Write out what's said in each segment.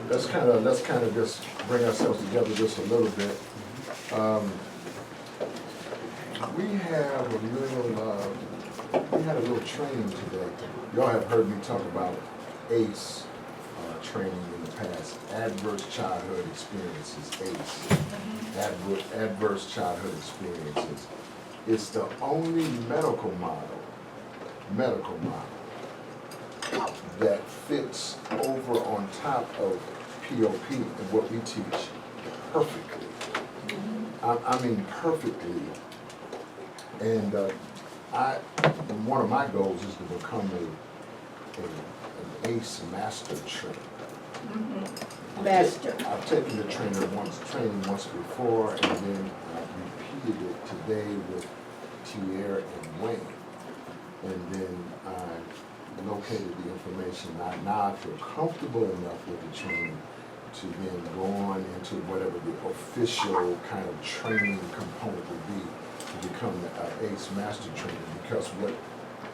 let's kind of just bring ourselves together just a little bit. We had a little training today. Y'all have heard me talk about ACE training in the past, Adverse Childhood Experiences, ACE, Adverse Childhood Experiences. It's the only medical model that fits over on top of POP and what we teach perfectly. I mean perfectly. And one of my goals is to become an ACE master trainer. Master. I've taken the training once before, and then I repeated it today with Tierre and Wayne. And then I located the information. Now I feel comfortable enough with the training to then go on into whatever the official kind of training component would be to become the ACE master trainer.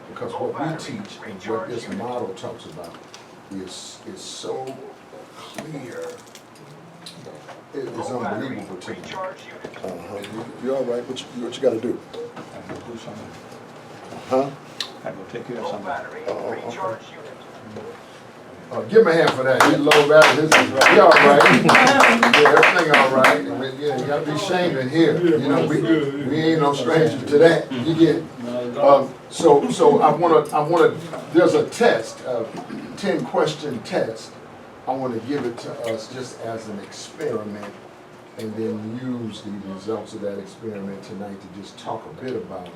Because what we teach and what this model talks about is so clear. It is unbelievable to me. You all right? What you got to do? I will do something. Huh? I will take care of something. Give him a hand for that. He's low battery. He all right. Yeah, everything all right. I mean, yeah, you gotta be ashamed in here. You know, we ain't no stranger to that. You get it? So I wanna. There's a test, a 10-question test. I want to give it to us just as an experiment, and then use the results of that experiment tonight to just talk a bit about,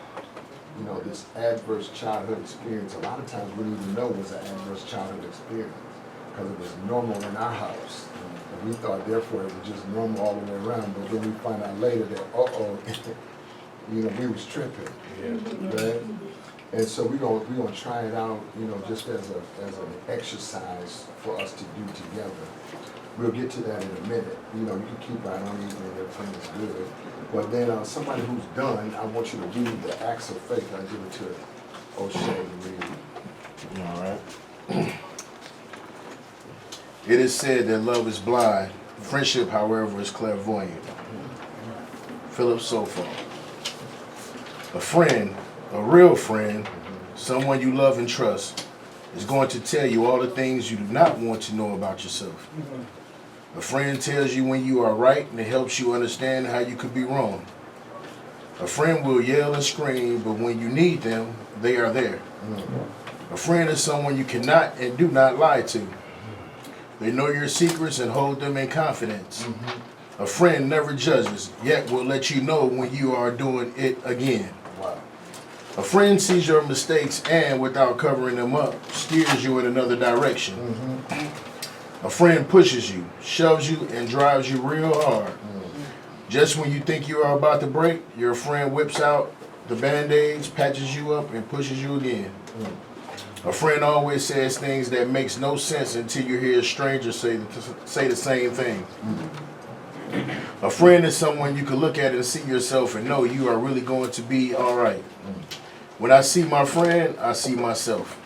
you know, this adverse childhood experience. A lot of times we didn't even know it was an adverse childhood experience because it was normal in our house. And we thought therefore it was just normal all the way around, but then we find out later that, you know, we was tripping, right? And so we're gonna try it out, you know, just as an exercise for us to do together. We'll get to that in a minute. You know, you can keep right on eating and everything is good. But then somebody who's done, I want you to read the acts of faith. I'll give it to O'Shea to read. All right. It is said that love is blind. Friendship, however, is clairvoyant. Philip Sophal. A friend, a real friend, someone you love and trust, is going to tell you all the things you do not want to know about yourself. A friend tells you when you are right and it helps you understand how you could be wrong. A friend will yell and scream, but when you need them, they are there. A friend is someone you cannot and do not lie to. They know your secrets and hold them in confidence. A friend never judges, yet will let you know when you are doing it again. Wow. A friend sees your mistakes and, without covering them up, steers you in another direction. A friend pushes you, shoves you, and drives you real hard. Just when you think you are about to break, your friend whips out the band-aids, patches you up, and pushes you again. A friend always says things that makes no sense until you hear a stranger say the same thing. A friend is someone you can look at and see yourself and know you are really going to be all right. When I see my friend, I see myself.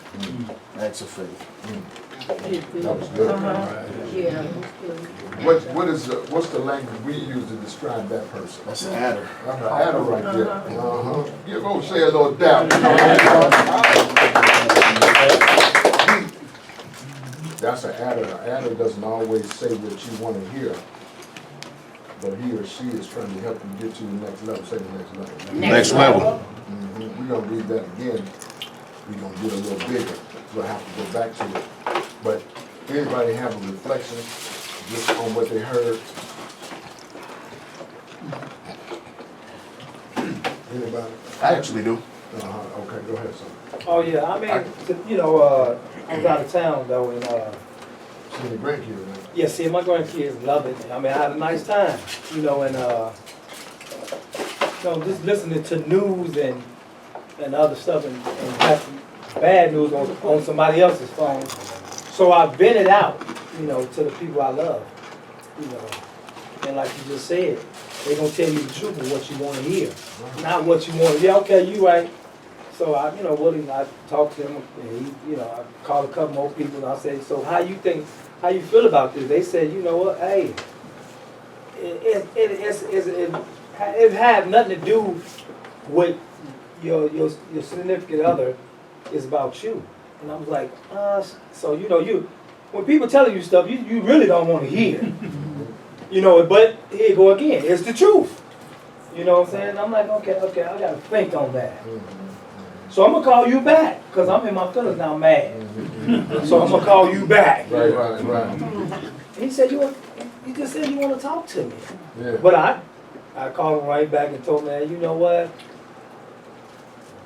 Acts of faith. That was good. Yeah. What's the language we use to describe that person? That's an adder. That's an adder right there. Give O'Shea a little dap. That's an adder. An adder doesn't always say what you want to hear, but he or she is trying to help you get to the next level. Say the next level. Next level. We're going to read that again. We're going to get a little bigger. We'll have to go back to it. But anybody have a reflection just on what they heard? Anybody? I actually do. Okay, go ahead, son. Oh yeah, I mean, you know, I was out of town though, and See the grandkids, man. yeah, see, my grandkids love it. I mean, I had a nice time, you know, and you know, just listening to news and other stuff, and got some bad news on somebody else's phone. So I vent it out, you know, to the people I love, you know, and like you just said, they're gonna tell you the truth of what you want to hear, not what you want. Yeah, okay, you right. So I, you know, Willie, I talked to him, and he, you know, I called a couple more people, and I said, so how you think how you feel about this? They said, you know what, hey, it had nothing to do with your significant other. It's about you. And I was like, so you know, when people telling you stuff, you really don't want to hear. You know, but here you go again. It's the truth. You know what I'm saying? I'm like, okay, I gotta think on that. So I'm gonna call you back, because I'm in my feelings now, mad. So I'm gonna call you back. Right. He said, you just said you want to talk to me. Yeah. But I called him right back and told him, you know what?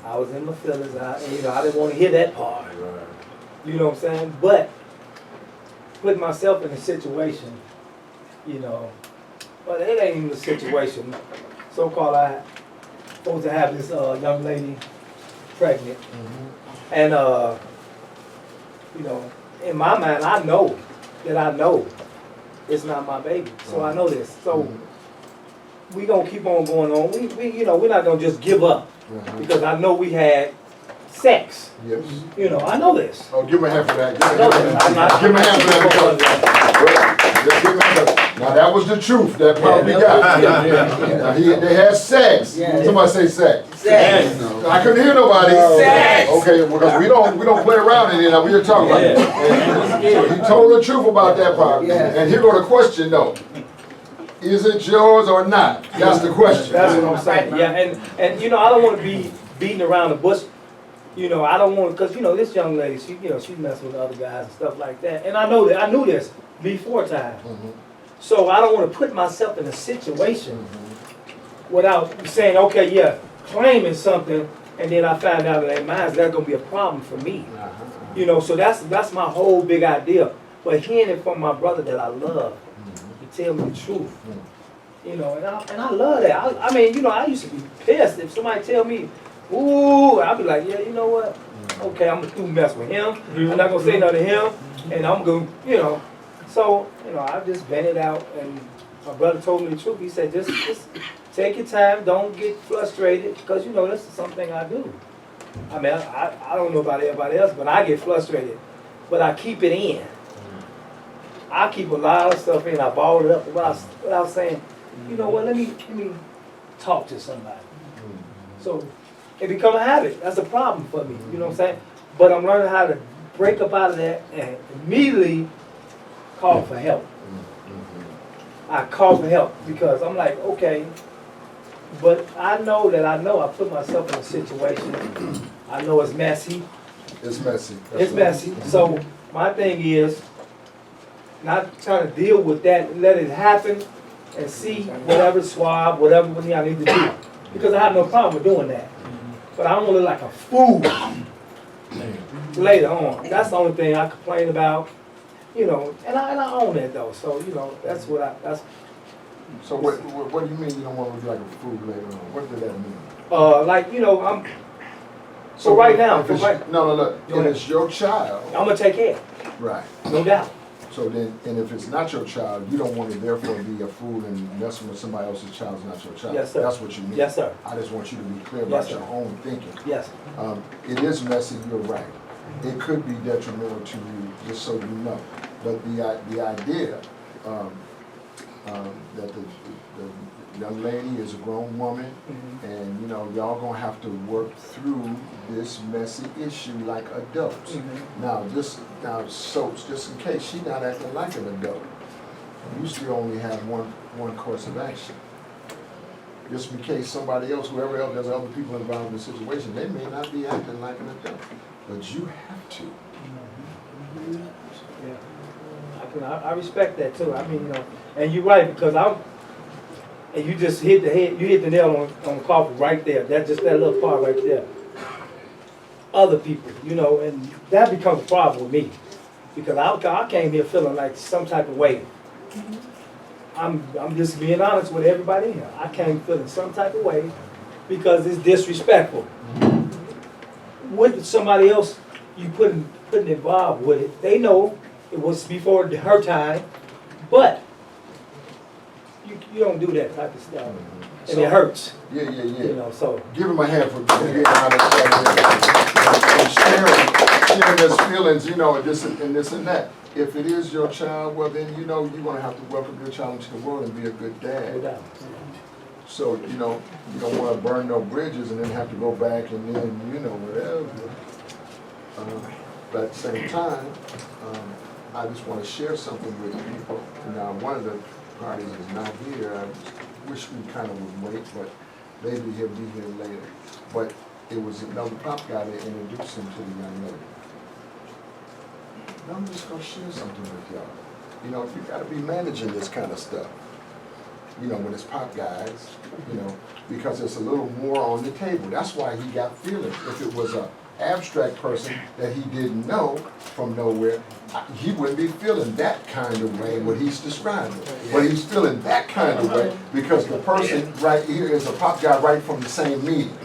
I was in my feelings. I didn't want to hear that part. Right. You know what I'm saying? But put myself in a situation, you know, but it ain't even a situation. So-called I supposed to have this young lady pregnant. And, you know, in my mind, I know it's not my baby. So I know this. So we gonna keep on going on. You know, we're not gonna just give up because I know we had sex. Yes. You know, I know this. Oh, give me a hand for that. I know this. I'm not- Give me a hand for that. Just give me a hand. Now that was the truth. That part we got. Now, they had sex. Yeah. Somebody say sex. Sex. I couldn't hear nobody. Sex. Okay, because we don't play around in here. Now we are talking about it. And he told the truth about that part. And here go the question though. Is it yours or not? That's the question. That's what I'm saying. Yeah, and you know, I don't want to be beating around the bush. You know, I don't want, because you know, this young lady, she's messing with other guys and stuff like that. And I know that, I knew this before time. So I don't want to put myself in a situation without saying, okay, yeah, claiming something, and then I find out that ain't mine. That's gonna be a problem for me. You know, so that's my whole big idea. But hearing it from my brother that I love, he tell me the truth. You know, and I love that. I mean, you know, I used to be pissed if somebody tell me, ooh, I'll be like, yeah, you know what? Okay, I'm gonna mess with him. I'm not gonna say nothing to him, and I'm gonna, you know. So, you know, I just vented out, and my brother told me the truth. He said, just take your time, don't get frustrated, because you know this is something I do. I mean, I don't know about everybody else, but I get frustrated, but I keep it in. I keep a lot of stuff in. I ball it up without saying, you know what? Let me talk to somebody. So it become a habit. That's a problem for me. You know what I'm saying? But I'm learning how to break up out of that and immediately call for help. I call for help because I'm like, okay, but I know I put myself in a situation. I know it's messy. It's messy. It's messy. So my thing is not trying to deal with that, let it happen and see whatever swab, whatever I need to do. Because I have no problem with doing that. But I don't want to look like a fool later on. That's the only thing I complain about. You know, and I own that though. So, you know, that's what So what do you mean you don't want to look like a fool later on? What does that mean? like, you know, so right now, if it's, no. If it's your child, I'm gonna take care. right. No doubt. So then, and if it's not your child, you don't want to therefore be a fool and messing with somebody else's child is not your child. Yes, sir. That's what you mean. Yes, sir. I just want you to be clear Yes, about sir. your own thinking. Yes. It is messy, you're right. It could be detrimental to you, just so you know. But the idea that the young lady is a grown woman, and you know y'all gonna have to work through this messy issue like adults. So just in case she's not acting like an adult, you still only have one course of action. Just in case somebody else, whoever else, there's other people involved in the situation, they may not be acting like an adult, but you have to. Yeah. I respect that too. I mean, you know, and you're right because and you just hit the nail on the coffin right there. That's just that little part right there. Other people, you know, and that becomes a problem with me because I came here feeling like some type of way. I'm just being honest with everybody here. I came feeling some type of way because it's disrespectful. With somebody else you putting involved with it, they know it was before her time, but you don't do that type of stuff, and it hurts. Yeah. You know, so Give him a hand for getting honest and sharing his feelings, you know, and this and that. If it is your child, well then, you know, you're gonna have to welcome your child into the world and be a good no dad. doubt. So, you know, you don't wanna burn no bridges and then have to go back and then, you know, whatever. But at the same time, I just wanna share something with people. Now, one of the parties is not here. I wish we kind of would wait, but maybe he'll be here later. But it was another pop guy that introduced him to the young lady. And I'm just gonna share something with y'all. You know, you gotta be managing this kind of stuff. You know, when it's pop guys, you know, because there's a little more on the table. That's why he got feelings. If it was a abstract person that he didn't know from nowhere, he wouldn't be feeling that kind of way, what he's describing. But he's feeling that kind of way because the person right here is a pop guy right from the same meeting.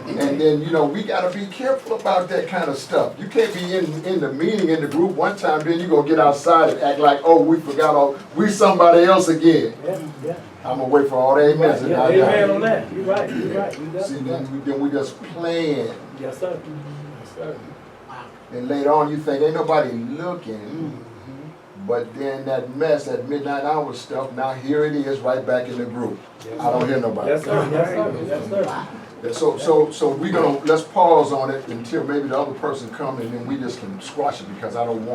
And then, you know, we gotta be careful about that kind of stuff. You can't be in the meeting, in the group one time, then you gonna get outside and act like, oh, we forgot, we somebody else again. Yeah. I'm gonna wait for all the amens. Yeah, amen on that. You're right. You See, definitely then we just playing. Yes, sir. Yes, sir. And later on you think, ain't nobody looking. But then that mess, that midnight hour stuff, now here it is right back in the group. I don't hear nobody. Yes, sir. Yes, sir. Yes, sir. So we gonna, let's pause on it until maybe the other person come and then we just can squash it because I don't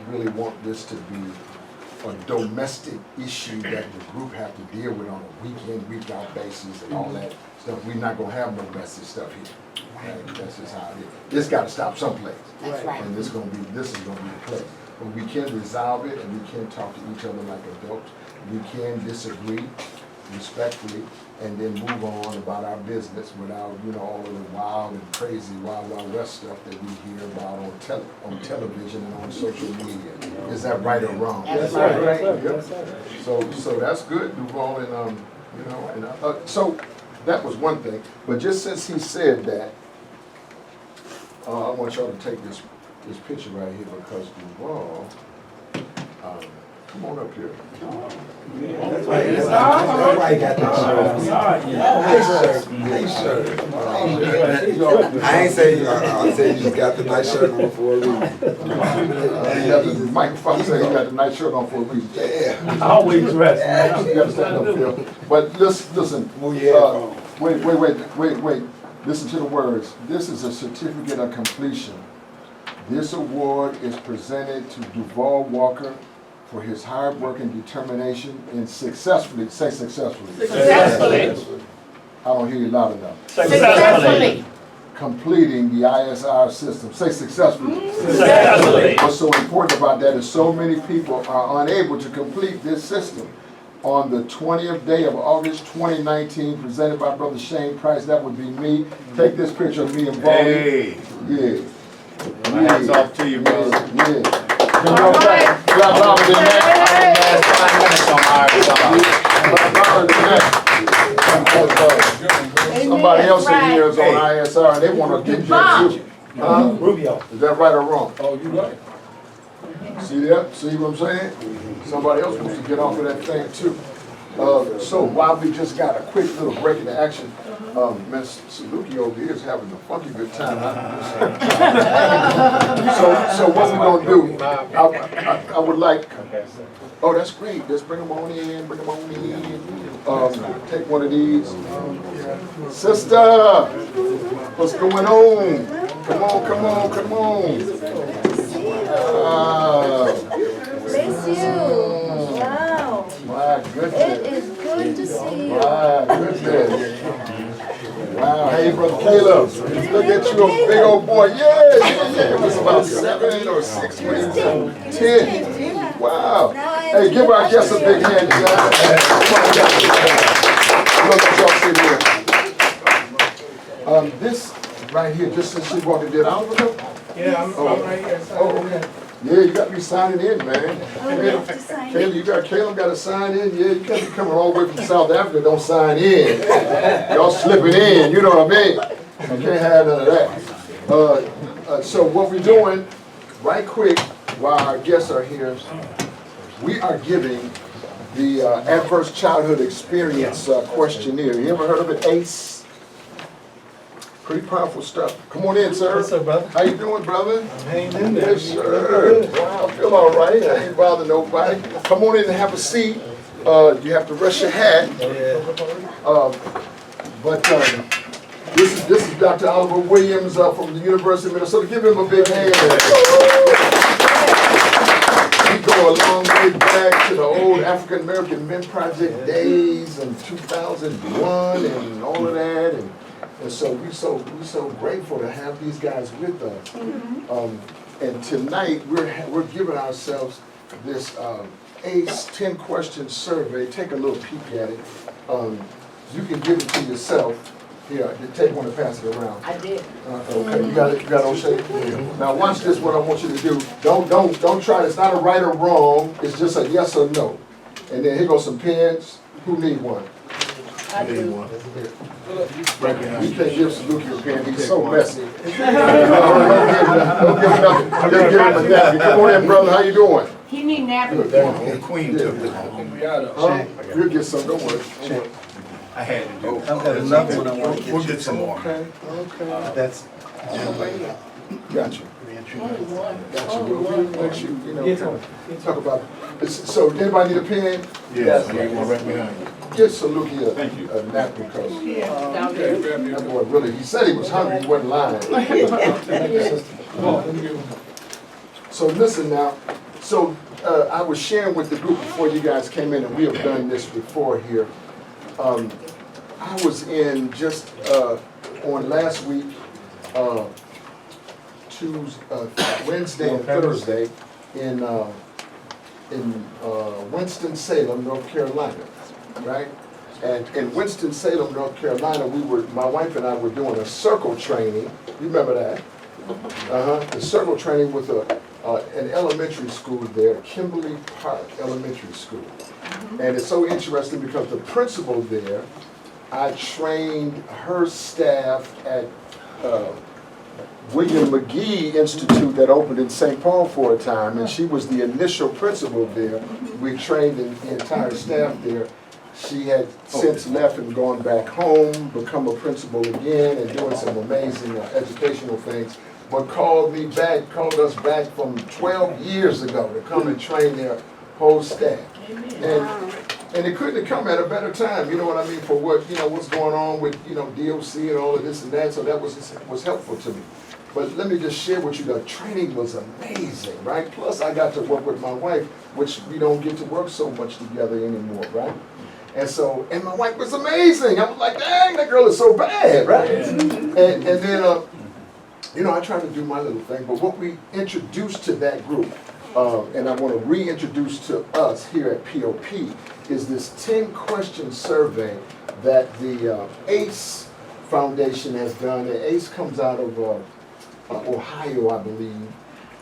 really want this to be a domestic issue that the group have to deal with on a week in, week out basis and all that stuff. We're not gonna have no messy stuff here. Right? That's just how it is. This gotta stop someplace. That's right. And this is gonna be the place. But we can resolve it and we can talk to each other like adults. We can disagree respectfully and then move on about our business without, you know, all of the wild and crazy Wild West stuff that we hear about on television and on social media. Is that right or wrong? That's Yes, right. sir. Yes, sir. So that's good, Duval, and you know, and so that was one thing. But just since he said that, I want y'all to take this picture right here because Duval, come on up here. That's why you got that I ain't saying, I said you just got the nice shirt on for a reason. Mike Fox said he got the nice shirt on for a reason. Yeah. always dressed, You gotta stand up, Phil. But listen. Oh, yeah. Wait. Listen to the words. This is a certificate of completion. This award is presented to Duval Walker for his hard work and determination in successfully, say successfully. Successfully. I don't hear you loud enough. Successfully. Completing the ISR system. Say successfully. Successfully. What's so important about that is so many people are unable to complete this system. On the 20th day of August 2019, presented by Brother Shane Price, that would be me. Take this picture of me and Bobby. Hey. Yeah. My hat's off to you, brother. Yeah. Clap louder than that. Somebody else in here is on ISR and they want to get that too. Rubio. Is that right or wrong? Oh, you right. See that? See what I'm saying? Somebody else wants to get off of that thing too. So while we just got a quick little break in the action, Ms. Saluki over here is having a funky good time. So what we gonna do? I would like. Oh, that's great. Just bring them on in. Bring them on in. Take one of these. Sister, what's going on? Come on. Miss you. Wow. My goodness. It is good to see you. My goodness. Wow. Hey, Brother Caleb. Look at you, a big old boy. Yeah. It was about 7 or 6 when he was 10. Wow. Hey, give our guests a big hand, guys. Look at y'all sitting here. This right here, just since she walked in, did I envelope? Yeah, I'm right here. Oh, okay. Yeah, you got to be signing in, man. Oh, we have to sign in. Caleb got to sign in. Yeah, you can't be coming all the way from South Africa, don't sign in. Y'all slipping in, you know what I mean? You can't have none of that. So what we're doing, right quick, while our guests are here, we are giving the Adverse Childhood Experience Questionnaire. You ever heard of it, ACE? Pretty powerful stuff. Come on in, sir. What's up, brother? How you doing, brother? Hanging in there. Yes, sir. Wow, I feel all right. I ain't bother nobody. Come on in and have a seat. You have to rest your hat. This is Dr. Oliver Williams from the University of Minnesota. Give him a big hand. We go a long way back to the old African American Men Project days in 2001 and all of that. And so we so grateful to have these guys with us. And tonight we're giving ourselves this ACE 10-question survey. Take a little peek at it. You can give it to yourself. Here, take one and pass it around. I did. Okay, you got it. You got O'Shea. Now watch this. What I want you to do. Don't try. It's not a right or wrong. It's just a yes or no. And then here goes some pens. Who need one? I do. You can't give Saluki a pen. He's so messy. Don't give him nothing. Just give him a napkin. Come on in, brother. How you doing? He need napkins. The queen took it. Huh? We'll get some. Don't worry. I had to do. I've had enough when I want to We'll get some more. Okay. That's, Got you. Got you. We'll let you, Get kind some. of talk about this. So, anybody need a pen? Yes, one right behind you. Get Saluki a napkin, because Down there. that boy really, he said he was hungry, he wasn't lying. So listen now, so I was sharing with the group before you guys came in, and we have done this before here. I was in just on last week, Wednesday and Thursday in Winston-Salem, North Carolina, right? And in Winston-Salem, North Carolina, my wife and I were doing a circle training. You remember that? The circle training with an elementary school there, Kimberly Park Elementary School. And it's so interesting because the principal there, I trained her staff at William McGee Institute that opened in St. Paul for a time, and she was the initial principal there. We trained the entire staff there. She had since left and gone back home, become a principal again, and doing some amazing educational things, but called us back from 12 years ago to come and train their whole staff. And it couldn't have come at a better time, you know what I mean, for what's going on with, DOC and all of this and that, so that was helpful to me. But let me just share with you, the training was amazing, right? Plus I got to work with my wife, which we don't get to work so much together anymore, right? And my wife was amazing. I was like, dang, that girl is so bad, right? And then, I tried to do my little thing, but what we introduced to that group, and I want to reintroduce to us here at POP, is this 10-question survey that the ACE Foundation has done. The ACE comes out of Ohio, I believe,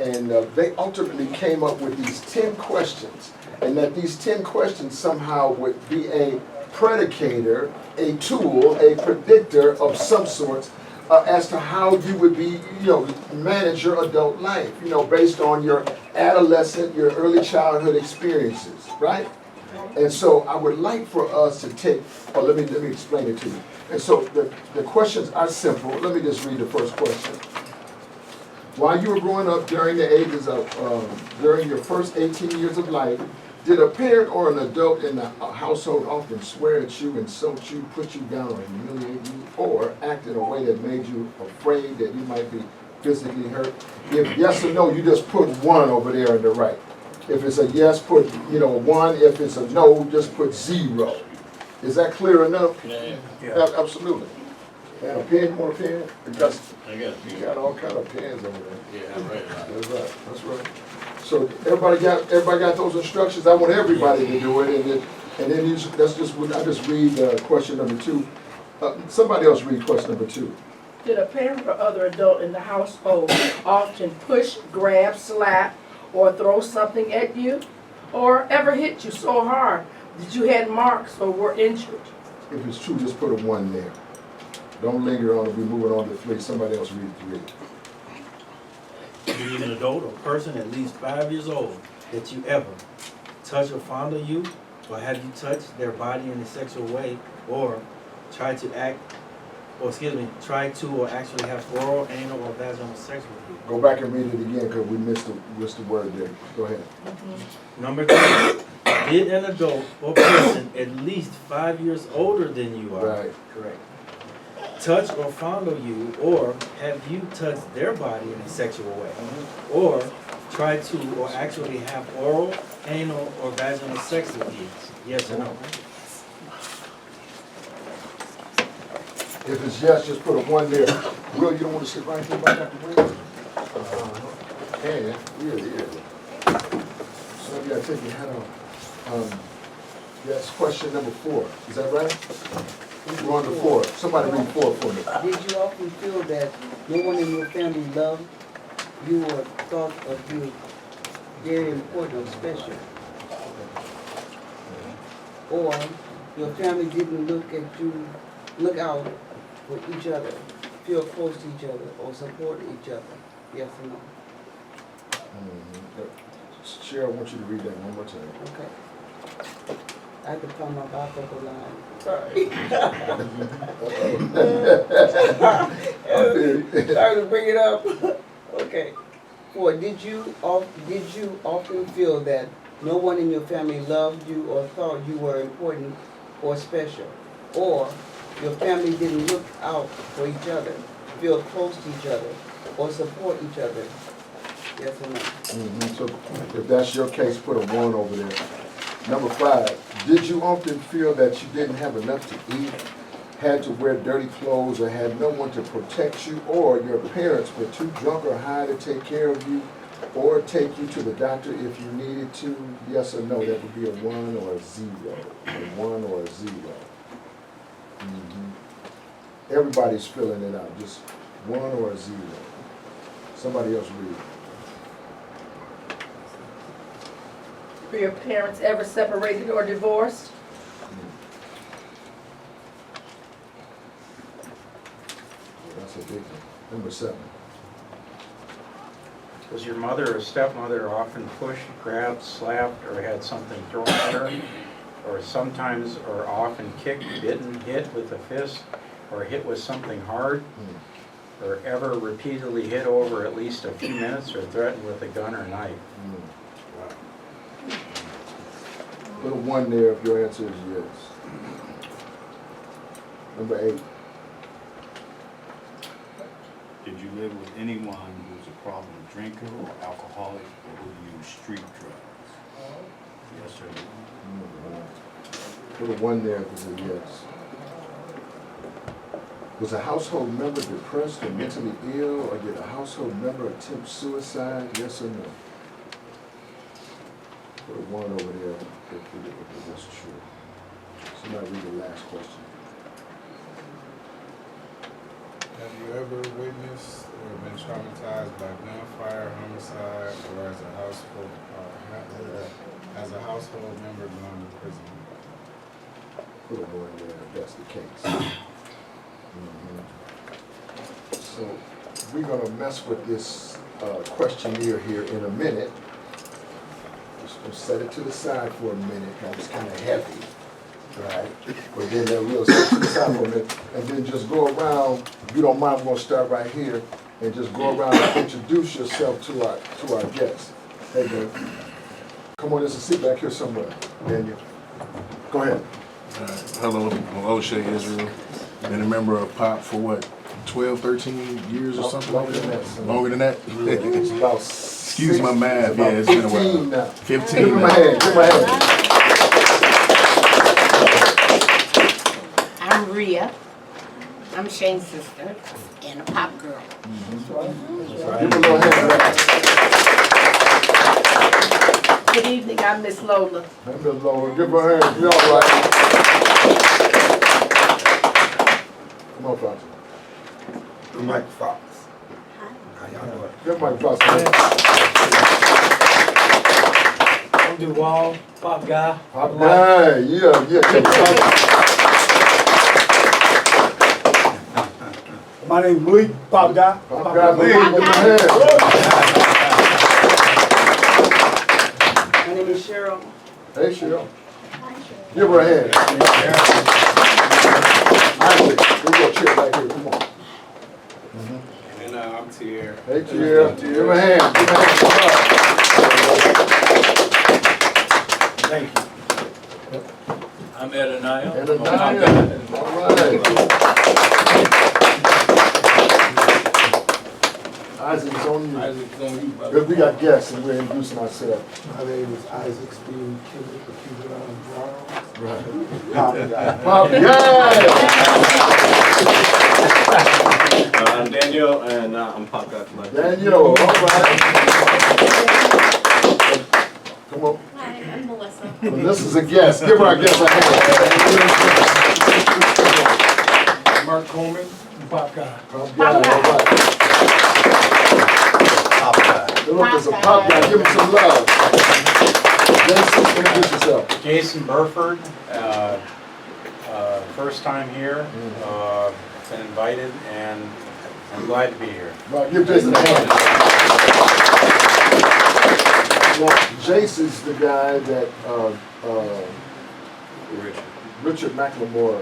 and they ultimately came up with these 10 questions, and that these 10 questions somehow would be a predicator, a tool, a predictor of some sort as to how you would be, manage your adult life, based on your adolescent, your early childhood experiences, right? And so I would like for us to take, let me explain it to you. And so the questions are simple. Let me just read the first question. While you were growing up during the ages of, during your first 18 years of life, did a parent or an adult in the household often swear at you, insult you, put you down, or humiliate you, or act in a way that made you afraid that you might be physically hurt? If yes or no, you just put 1 over there on the right. If it's a yes, put 1. If it's a no, just put 0. Is that clear enough? Yeah. Absolutely. And a pen, you want a pen? Because you got all kind of pens over there. Yeah, I'm ready. That's right. That's right. So everybody got those instructions. I want everybody to do it, and then I just read question number 2. Somebody else read question number 2. Did a parent or other adult in the household often push, grab, slap, or throw something at you, or ever hit you so hard that you had marks or were injured? If it's true, just put a 1 there. Don't linger on it. We're moving on to 3. Somebody else read 3. Be an adult or person at least 5 years old that you ever touch or fondle you, or have you touched their body in a sexual way, or tried to try to or actually have oral, anal, or vaginal sex with you? Go back and read it again, because we missed the word there. Go ahead. Number 3, did an adult or person at least 5 years older than you are, Right. correct, touch or fondle you, or have you touched their body in a sexual way, or try to or actually have oral, anal, or vaginal sex with you? Yes or no? If it's yes, just put a 1 there. Will, you don't want to sit right here by Dr. Williams? Really. So you gotta take your hat off. That's question number 4. Is that right? We're on to 4. Somebody read 4 for me. Did you often feel that no one in your family loved you or thought of you very important or special? Or your family didn't look out for each other, feel close to each other, or support each other? Yes or no? Cheryl, I want you to read that one more time. Okay. I had to find my bifocal line. Sorry. Sorry to bring it up. Okay. 4, did you often feel that no one in your family loved you or thought you were important or special? Or your family didn't look out for each other, feel close to each other, or support each other? Yes or no? So if that's your case, put a 1 over there. Number 5, did you often feel that you didn't have enough to eat, had to wear dirty clothes, or had no one to protect you, or your parents were too drunk or high to take care of you, or take you to the doctor if you needed to? Yes or no? That would be a 1 or a 0. A 1 or a 0. Everybody's filling it out. Just 1 or a 0. Somebody else read. Were your parents ever separated or divorced? That's a big one. Number 7. Was your mother or stepmother often pushed, grabbed, slapped, or had something thrown at her? Or sometimes or often kicked, bitten, hit with a fist, or hit with something hard? Or ever repeatedly hit over at least a few minutes or threatened with a gun or knife? Put a 1 there if your answer is yes. Number 8. Did you live with anyone who was a problem drinker or alcoholic or who used street drugs? Yes or no? Put a 1 there if it's a yes. Was a household member depressed or mentally ill, or did a household member attempt suicide? Yes or no? Put a 1 over there if that's true. Somebody read the last question. Have you ever witnessed or been traumatized by gunfire, homicide, or as a household member going to prison? Put a 1 there if that's the case. So we're going to mess with this questionnaire here in a minute. Just going to set it to the side for a minute because it's kind of heavy, right? But then we'll set it to the side for a minute and then just go around. If you don't mind, we're going to start right here and just go around and introduce yourself to our guests. Hey, man. Come on, just sit back here somewhere, Daniel. Go ahead. Hello, I'm O'Shea Israel. Been a member of POP for what, 12, 13 years or something like that? Longer than that? It's about Excuse my math, yeah, it's been a while. 15 now. 15 Give him now. a hand, give him a hand. I'm Rhea. I'm Shane's sister and a pop girl. Give him a little hand. Good evening, I'm Miss Lola. Hey, Miss Lola, give her a hand. You all right? Come on, Fox. Mike Fox. How y'all doing? Give Mike Fox. I'm Duval, pop guy. Pop guy, yeah. My name's Malik, pop guy. Pop guy, Malik, give him a hand. My name is Cheryl. Hey, Cheryl. Give her a hand. Isaac, we go chill right here, come on. And I'm Tier. Hey, Tier, give her a hand, give her a hand. Thank you. I'm Ananiah. Ananiah, all right. Isaac, it's on you. Isaac's on you, brother. Because we got guests and we're introducing ourselves. My name is Isaac Stephen Kendrick, accused of Right. Pop guy. I'm Daniel, and I'm Pop Guy from Daniel, all right. Come on. Hi, I'm Melissa. Melissa's a guest. Give her a guest a hand. Mark Coleman, Pop Guy. Pop guy, all right. Look, there's a pop guy. Give him some love. Jason, introduce yourself. Jason Burford, first time here, been invited, and I'm glad to be here. Right, give Jason a hand. Now, Jason's the guy that Richard McLemore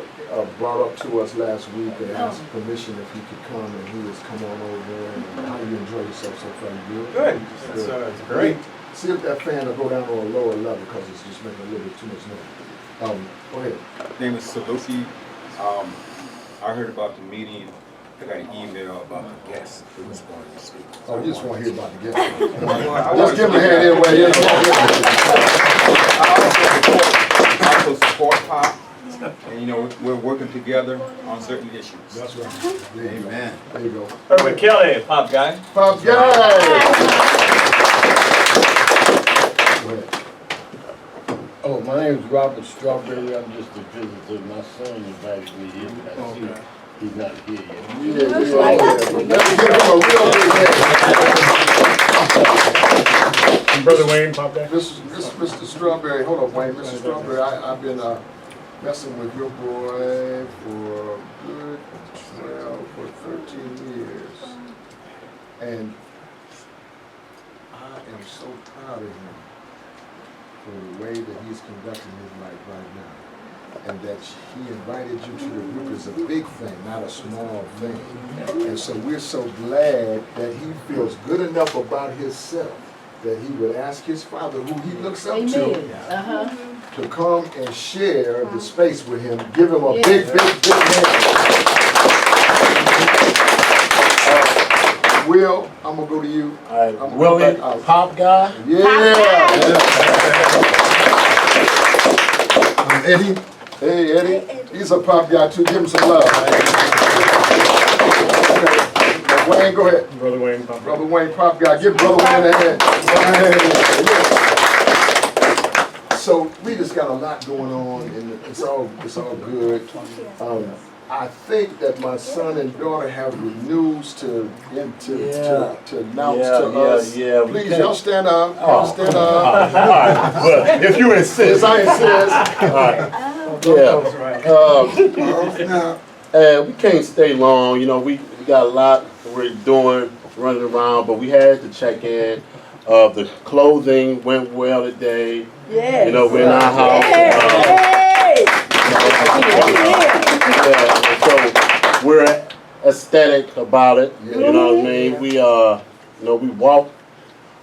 brought up to us last week and asked permission if he could come, and he has come on over. And how do you enjoy yourself so far? You Good. It's great. See if that fan will go down on a lower level because it's just making a little bit too much noise. Go ahead. My name is Saluki. I heard about the meeting. I got an email about the guest who was going to speak. Oh, you just want to hear about the guest. Let's give him a hand anyway. I also support Pop. And you know, we're working together on certain issues. That's right. Amen. There you go. Herbert Kelly, Pop Guy. Pop guy. Go ahead. Oh, my name is Robert Strawberry. I'm just a visitor. My son invited me here, but I see he's not here yet. Yeah. Let's give him a real big hand. Brother Wayne, Pop Guy. Mr. Strawberry, hold on, Wayne. Mr. Strawberry, I've been messing with your boy for a good 13 years. And I am so proud of him for the way that he's conducting his life right now. And that he invited you to the group is a big thing, not a small thing. And so we're so glad that he feels good enough about himself that he would ask his father, who he looks up to come and share the space with him. Give him a big hand. Will, I'm going to go to you. All right, Willie, Pop Guy. Yeah. Eddie. Hey, Eddie. He's a pop guy, too. Give him some love. Okay. Wayne, go ahead. Brother Wayne, Pop Guy. Brother Wayne, pop guy. Give Brother Wayne a hand. So we just got a lot going on, and it's all good. I think that my son and daughter have the news to announce to us. Please, y'all stand up. Y'all stand up. Well, if you insist. Yes, I insist. We can't stay long. You know, we got a lot we're doing, running around, but we had to check in. The clothing went well today. Yes. You know, we're in our house. So we're ecstatic about it. You know what I mean? We we walk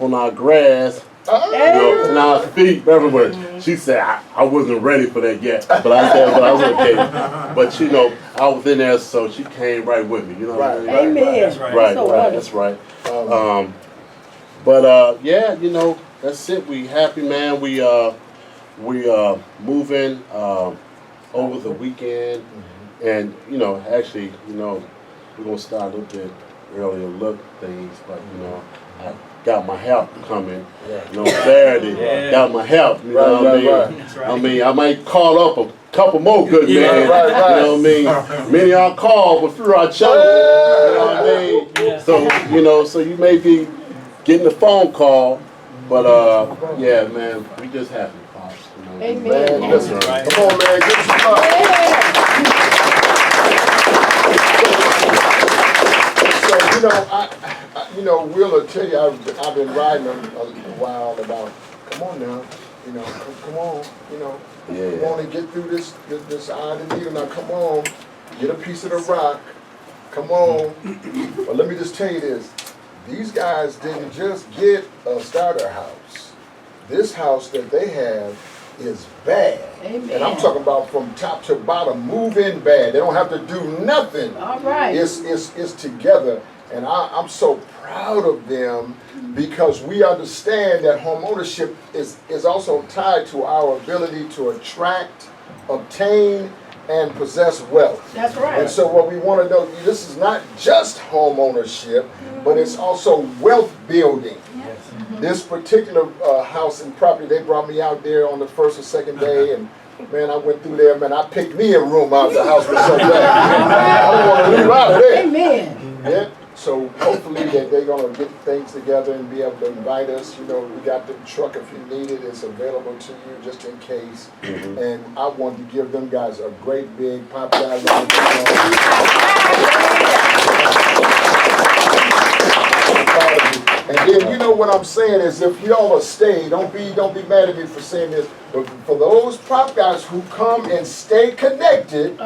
on our grass. You know, and our feet everywhere. She said I wasn't ready for that yet, but I said I was okay. But you know, I was in there, so she came right with me. You know what I mean? Amen. That's right. Right, that's right. Yeah, you know, that's it. We happy, man. We moving over the weekend, and you know, actually, you know, we're gonna start a little bit earlier look things, but you know, I got my help coming. You know, Saturday, got my help. You know what I mean? I mean, I might call up a couple more good men. You know what I mean? Many are called, but few are chosen. You know what I mean? So you know, so you may be getting a phone call, but yeah, man, we just happy, Pops. You know, Amen. Man, listen, come on, man, give us some love. So, you know, Will will tell you, I've been riding a while about, come on now, You know, come on, you know. Yeah. Come on and get through this eye of the needle. Now come on, get a piece of the rock. Come on. But let me just tell you this. These guys didn't just get a starter house. This house that they have is bad. Amen. And I'm talking about from top to bottom, move in bad. They don't have to do nothing. All right. It's together. And I'm so proud of them because we understand that home ownership is also tied to our ability to attract, obtain, and possess wealth. That's right. And so what we want to know, this is not just home ownership, but it's also wealth building. This particular house and property, they brought me out there on the first or second day, and man, I went through there, man, I picked me a room out of the house for some day. I don't want to leave out of there. Amen. Yeah. So hopefully that they're going to get things together and be able to invite us. You know, we got the truck if you need it. It's available to you just in case. And I want to give them guys a great big pop guy round of applause. And then you know what I'm saying is if y'all stay, don't be mad at me for saying this, but for those prop guys who come and stay connected,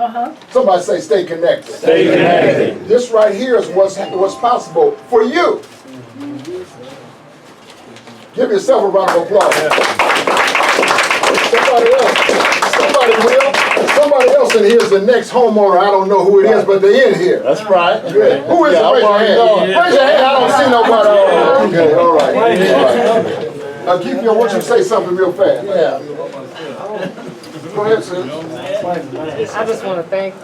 somebody say stay connected. Stay connected. This right here is what's possible for you. Give yourself a round of applause. Somebody else in here is the next homeowner. I don't know who it is, but they're in here. That's right. Yeah. Who is it? Raise your hand. Raise your hand. I don't see nobody. Okay, all right. Keep your, won't you say something real fast? Yeah. Go ahead, sir. I just want to thank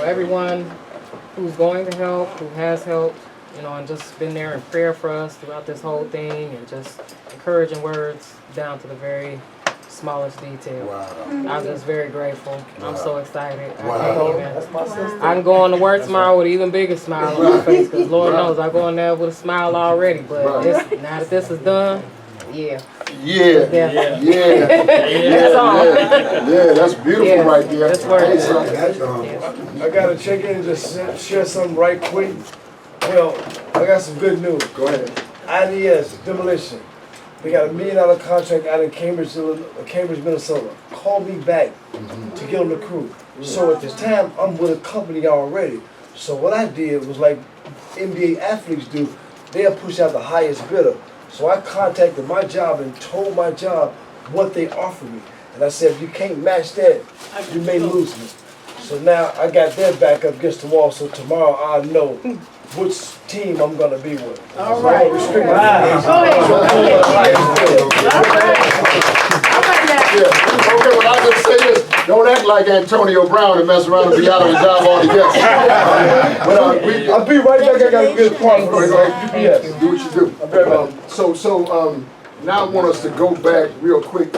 everyone who's going to help, who has helped, and just been there in prayer for us throughout this whole thing, and just encouraging words down to the very smallest detail. Wow. I'm just very grateful. I'm so excited. Wow. That's my sister. I can go on to work tomorrow with an even bigger smile on my face, because Lord knows I go in there with a smile already. But now that this is done, yeah. Yeah. That's all. Yeah, that's beautiful right there. That's where it is. I gotta check in and just share something right quick. Well, I got some good news. Go ahead. IDS Demolition. They got $1 million contract out in Cambridge, Minnesota. Called me back to get on the crew. So at this time, I'm with a company already. So what I did was like NBA athletes do. They'll push out the highest bidder. So I contacted my job and told my job what they offered me. And I said, if you can't match that, you may lose me. So now I got their back up against the wall, so tomorrow I'll know which team I'm going to be with. All right. So Go ahead. Okay, well, I'll just say this. Don't act like Antonio Brown and mess around and be out of a job altogether. I'll be right back. I got a good part for you. Yes, do what you do. So now I want us to go back real quick.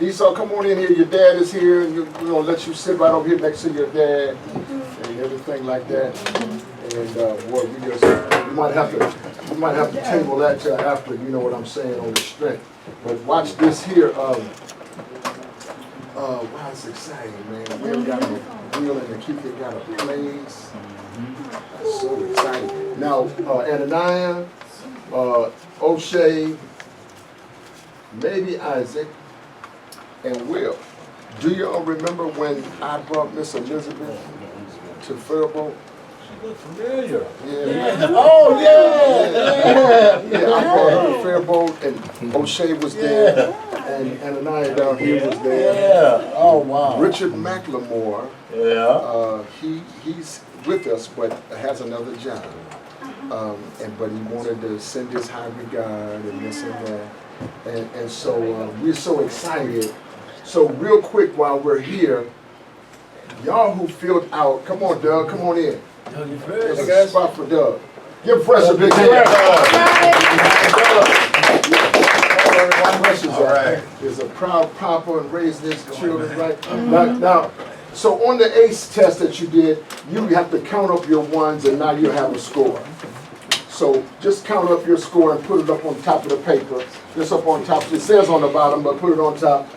Esau, come on in here. Your dad is here. We're going to let you sit right over here next to your dad and everything like that. And boy, we might have to table that till after, you know what I'm saying, on the strength. But watch this here. Wow, it's exciting, man. We got a wheel and the keeper got a place. So exciting. Now, Ananiah, O'Shea, maybe Isaac, and Will. Do y'all remember when I brought Miss Elizabeth to Faribault? She looked familiar. Yeah. Oh, yeah. Yeah, I brought her to Faribault, and O'Shea was there, and Ananiah down here was there. Yeah. Oh, wow. Richard McLemore, he's with us, but has another job. But he wanted to send his high regard and this and that. And so we're so excited. So real quick while we're here, y'all who filled out, come on Doug, come on in. There's a spot for Doug. Give Fresh a big hand. All right. Is a proud papa and raised his children, right? Now, so on the ACE test that you did, you have to count up your ones and now you have a score. So just count up your score and put it up on top of the paper. Just up on top. It says on the bottom, but put it on top.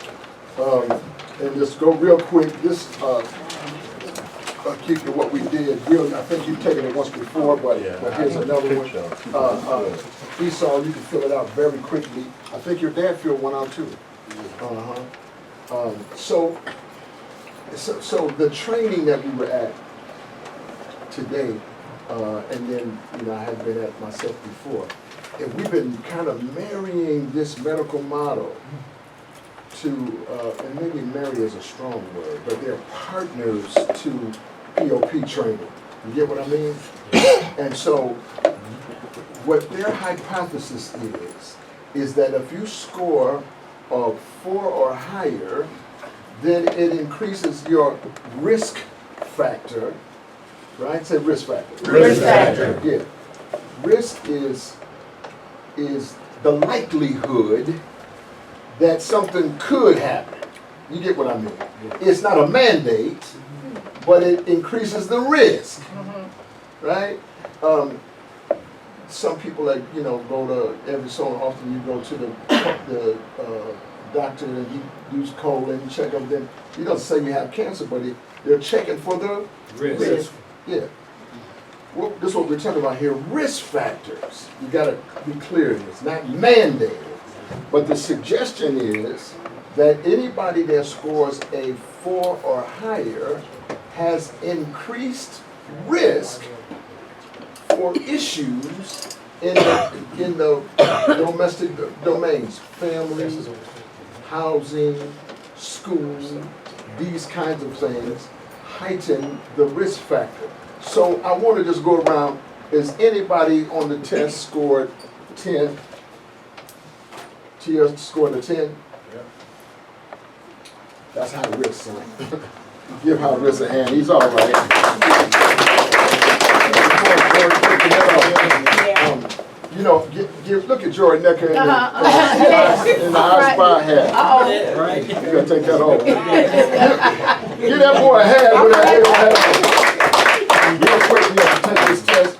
And just go real quick. This keep to what we did. Bill, I think you've taken it once before, but here's another one. Esau, you can fill it out very quickly. I think your dad filled one out too. So the training that we were at today, and then I had been at myself before, and we've been kind of marrying this medical model to, and maybe marry is a strong word, but they're partners to POP training. You get what I mean? And so what their hypothesis is that if you score a 4 or higher, then it increases your risk factor, right? Say risk factor. Risk factor. Yeah. Risk is the likelihood that something could happen. You get what I mean? It's not a mandate, but it increases the risk, right? Some people that go to every so often you go to the doctor and he does colon checkup. Then he doesn't say you have cancer, but they're checking for the risk. Yeah. Well, this is what we're talking about here. Risk factors. You got to be clear. It's not mandated, but the suggestion is that anybody that scores a 4 or higher has increased risk for issues in the domestic domains, family, housing, school, these kinds of things heighten the risk factor. So I want to just go around. Is anybody on the test scored 10? Tia scored a 10? Yeah. That's high risk, son. Give high risk a hand. He's all right. Look at Jordan Necker in the High Spy hat. Right. You gotta take that off. Give that boy a hat with that hat on. Real quick, you have to take this test.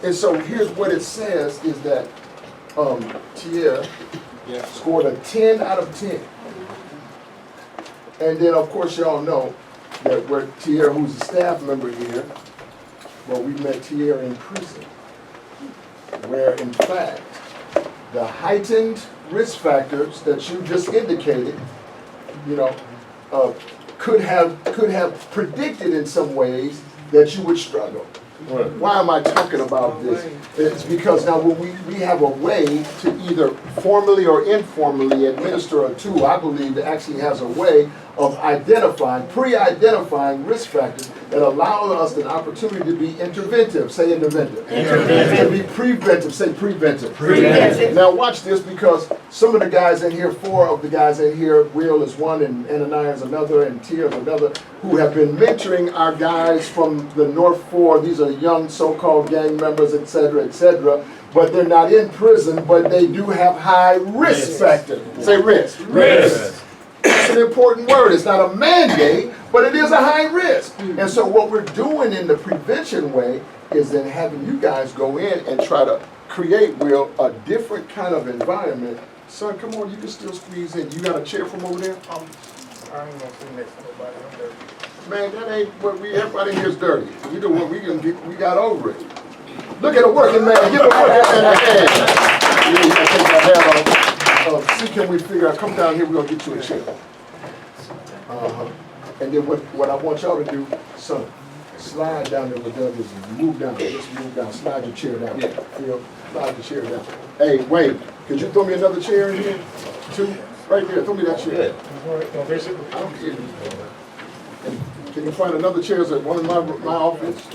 And so here's what it says is that Tia scored a 10 out of 10. And then of course y'all know that we're Tia, who's a staff member here, well, we met Tia in prison, where in fact the heightened risk factors that you just indicated, could have predicted in some ways that you would struggle. Right. Why am I talking about this? It's because now when we have a way to either formally or informally administer a tool, I believe it actually has a way of pre-identifying risk factors that allow us an opportunity to be interventive. Say interventive. To be preventive. Say preventive. Preventive. Now watch this, because some of the guys in here, 4 of the guys in here, Will is one and Ananias is another and Tia is another, who have been mentoring our guys from the North 4. These are young so-called gang members, etc., but they're not in prison, but they do have high risk factor. Say risk. Risk. It's an important word. It's not a mandate, but it is a high risk. And so what we're doing in the prevention way is then having you guys go in and try to create, Will, a different kind of environment. Son, come on, you can still squeeze in. You got a chair from over there? I ain't gonna sit next to nobody. I'm dirty. Man, that ain't what everybody here is dirty. We do what we got over it. Look at a working man. Give a working man a hand. Yeah, you gotta take that hat off. See, can we figure out, come down here, we're gonna get you a chair. And then what I want y'all to do, son, slide down there with Doug is move down, just move down, slide your chair down. Yeah. Phil, slide the chair down. Hey, Wayne, could you throw me another chair in here? 2, right there, throw me that chair. I don't care. Can you find another chair at one of my office?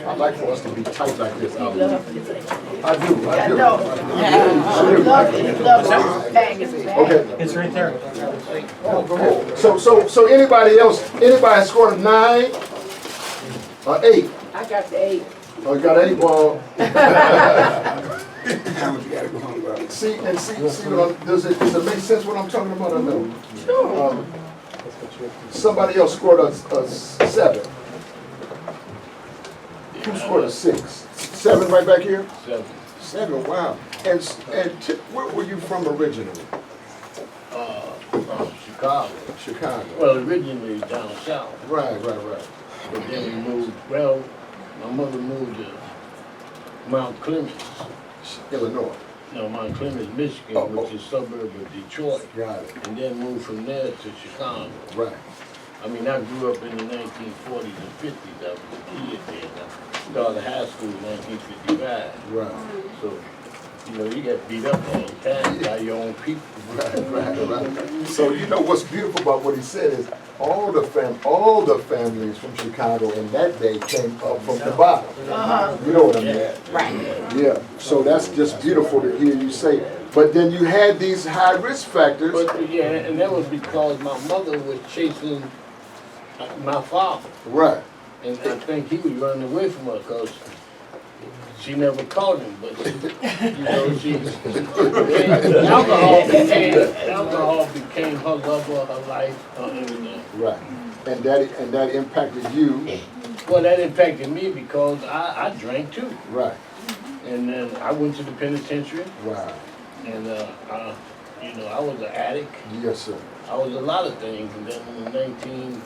I'd like for us to be tight like this. I do. Okay. It's right there. Oh, go ahead. So anybody else, anybody scored a 9? 8? I got the 8. Oh, you got 8? Well. See, does it make sense what I'm talking about or no? Sure. Somebody else scored a 7. Who scored a 6? 7 right back here? 7, wow. And where were you from originally? Chicago. Chicago. Well, originally down south. Right. But then we moved, well, my mother moved to Mount Clemens. Illinois. No, Mount Clemens, Michigan, which is a suburb of Detroit. Right. And then moved from there to Chicago. Right. I mean, I grew up in the 1940s and 50s. I was a kid then. I started high school in 1955. Right. So, you know, you get beat up all the time by your own people. Right. So you know what's beautiful about what he said is all the families from Chicago in that day came up from the bottom. You know what I mean? Right. Yeah. So that's just beautiful to hear you say. But then you had these high risk factors. But yeah, and that was because my mother was chasing my father. Right. And I think he was running away from her because she never caught him, but you know, alcohol became her lover, her life, her everything. Right. And that impacted you. Well, that impacted me because I drank too. Right. And then I went to the penitentiary. Wow. And you know, I was an addict. Yes, sir. I was a lot of things, and then in the 1990s,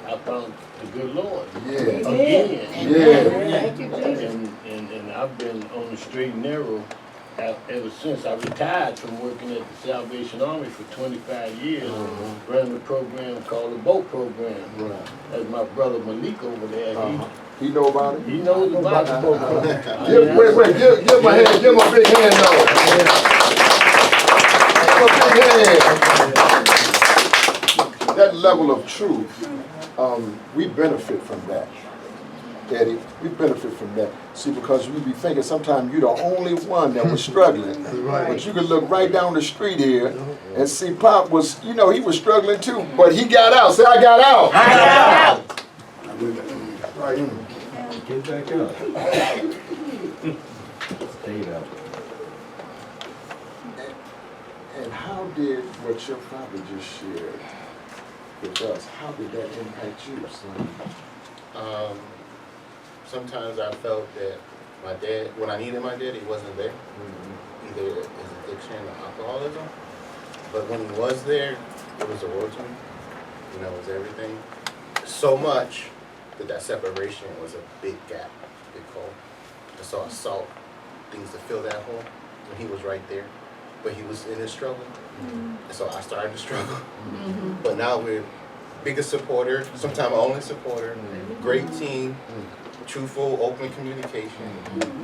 I found the good Lord. Yeah. Again. Yeah. And I've been on the straight and narrow ever since. I retired from working at the Salvation Army for 25 years, running a program called the Boat Program. Right. That's my brother Malik over there. He know about it? He knows about the Boat Program. Give my hand, give my big hand though. Give my big hand. That level of truth, we benefit from that. Eddie, we benefit from that. See, because we be thinking sometimes you're the only one that was struggling. But you can look right down the street here and see Pop was, you know, he was struggling too, but he got out. Say, I got out. I got out. Right. Get back up. Stayed up. And how did what your father just shared with us, how did that impact you, son? Sometimes I felt that my dad, when I needed my dad, he wasn't there. Either his addiction or alcoholism. But when he was there, it was the world to me. You know, it was everything. So much that separation was a big gap, big hole. And so I sought things to fill that hole when he was right there. But he was in his struggle. And so I started to struggle. But now we're biggest supporter, sometimes only supporter, great team, truthful, open communication.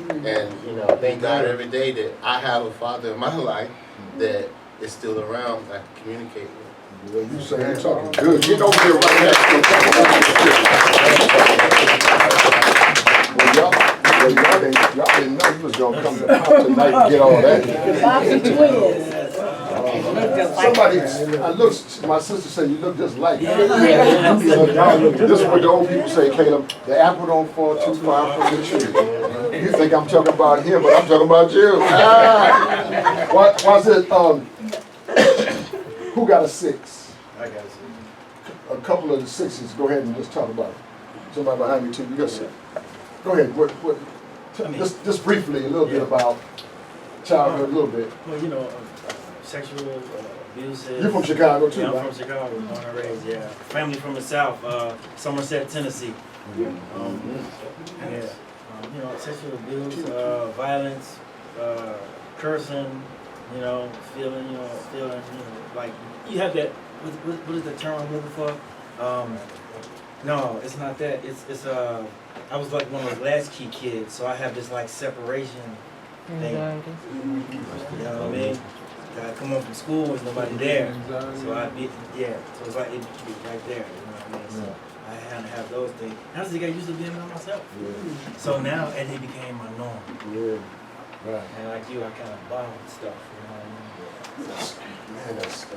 And, you know, thank God every day that I have a father in my life that is still around that I can communicate with. Well, you say you're talking good. Get over here right now. Y'all didn't know you was gonna come to Pop tonight and get all that. Bobby twins. Somebody, my sister said you look just like her. This is what the old people say, Caleb. The apple don't fall too far from the tree. You think I'm talking about him, but I'm talking about you. What's it? Who got a 6? I got it. A couple of the 6s. Go ahead and just talk about it. Somebody behind me too. You got 6. Go ahead. Just briefly, a little bit about childhood, a little bit. Well, you know, sexual abuse. You're from Chicago too, yeah, right? I'm from Chicago, born and raised. Yeah, family from the South, Somerset, Tennessee. You know, sexual abuse, violence, cursing. You know, feeling, like you have that. What is the term I'm looking for? No, it's not that. It's I was like one of those latchkey kids, so I have this like separation thing. You know what I mean? I come home from school, there's nobody there, so I'd be, so it's like it'd be right there. You know what I mean? So I had to have those things. I just got used to being by myself. So now Eddie became my norm. Right. And like you, I kind of bond with stuff. You know what I mean? Man, that's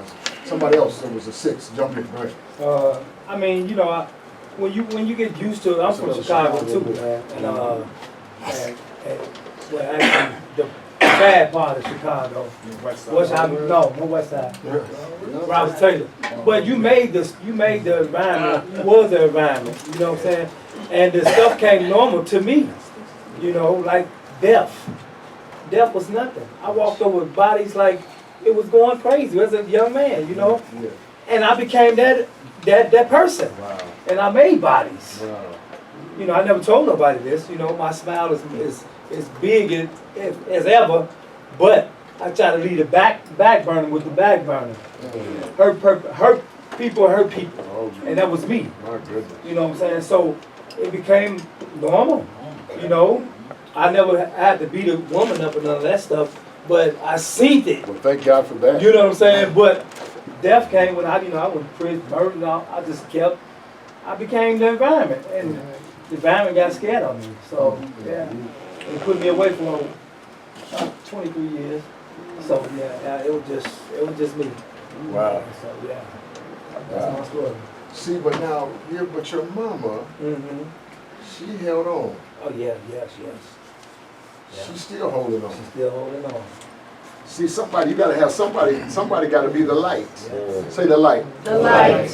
somebody else that was a 6. Jump in, right? I mean, you know, when you get used to it, I'm from Chicago too, man. And well, actually, the bad part of Chicago. West Side? No West Side. Robert Taylor. But you made the environment. You was the environment. You know what I'm saying? And the stuff came normal to me. You know, like death. Death was nothing. I walked over bodies like it was going crazy as a young man. You know, and I became that person. Wow. and I made bodies. Wow. You know, I never told nobody this. You know, my smile is big as ever, but I try to leave the back burner with the back burner. Hurt people, and that was me. My goodness. You know what I'm saying? So it became normal. You know, I never had to beat a woman up and none of that stuff, but I seen it. Well, thank God for that. You know what I'm saying? But death came when I went to prison, murdered, and all. I became the environment, and the environment got scared of me. So yeah, it put me away for about 23 years. So yeah, it was just me. Wow. So yeah, that's my story. See, but now, but your mama, she held on. Oh yeah, yes. She's still holding on. She's still holding on. See, you gotta have somebody gotta be the light. Say the light. The light.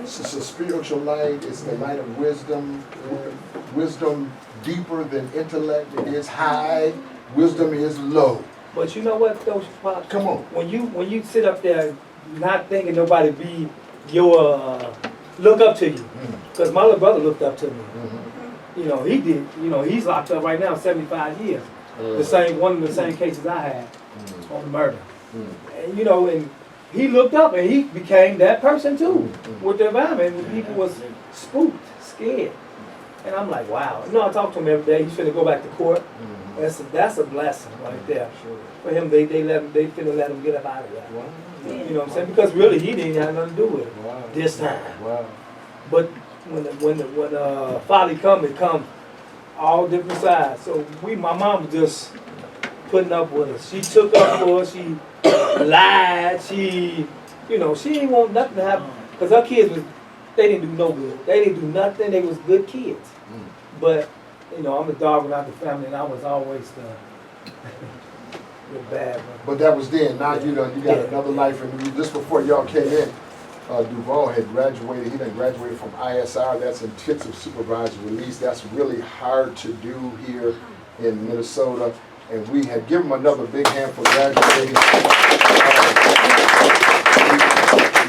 It's a spiritual light, it's the light of wisdom. Wisdom deeper than intellect, it is high, wisdom is low. But you know what though, Pops? Come on. When you sit up there not thinking nobody be your look up to you. Because my little brother looked up to me. You know, he did. You know, he's locked up right now, 75 years. One of the same cases I had on the murder. And you know, and he looked up and he became that person too. With the environment, when people was spooked, scared. And I'm like, wow. You know, I talk to him every day. He's finna go back to court. That's a blessing right there. For him, they finna let him get up out of there. You know what I'm saying? Because really, he didn't have nothing to do with it this time. But when Folly come, it comes all different sides. So my mom was just putting up with us. She took up for us. She lied. She didn't want nothing to happen. Because her kids they didn't do no good. They didn't do nothing. They was good kids. But, you know, I'm the dog without the family, and I was always the bad one. But that was then. Now you got another life. And just before y'all came in, Duval had graduated. He done graduated from ISR. That's intensive supervised release. That's really hard to do here in Minnesota. And we had given him another big hand for graduating. He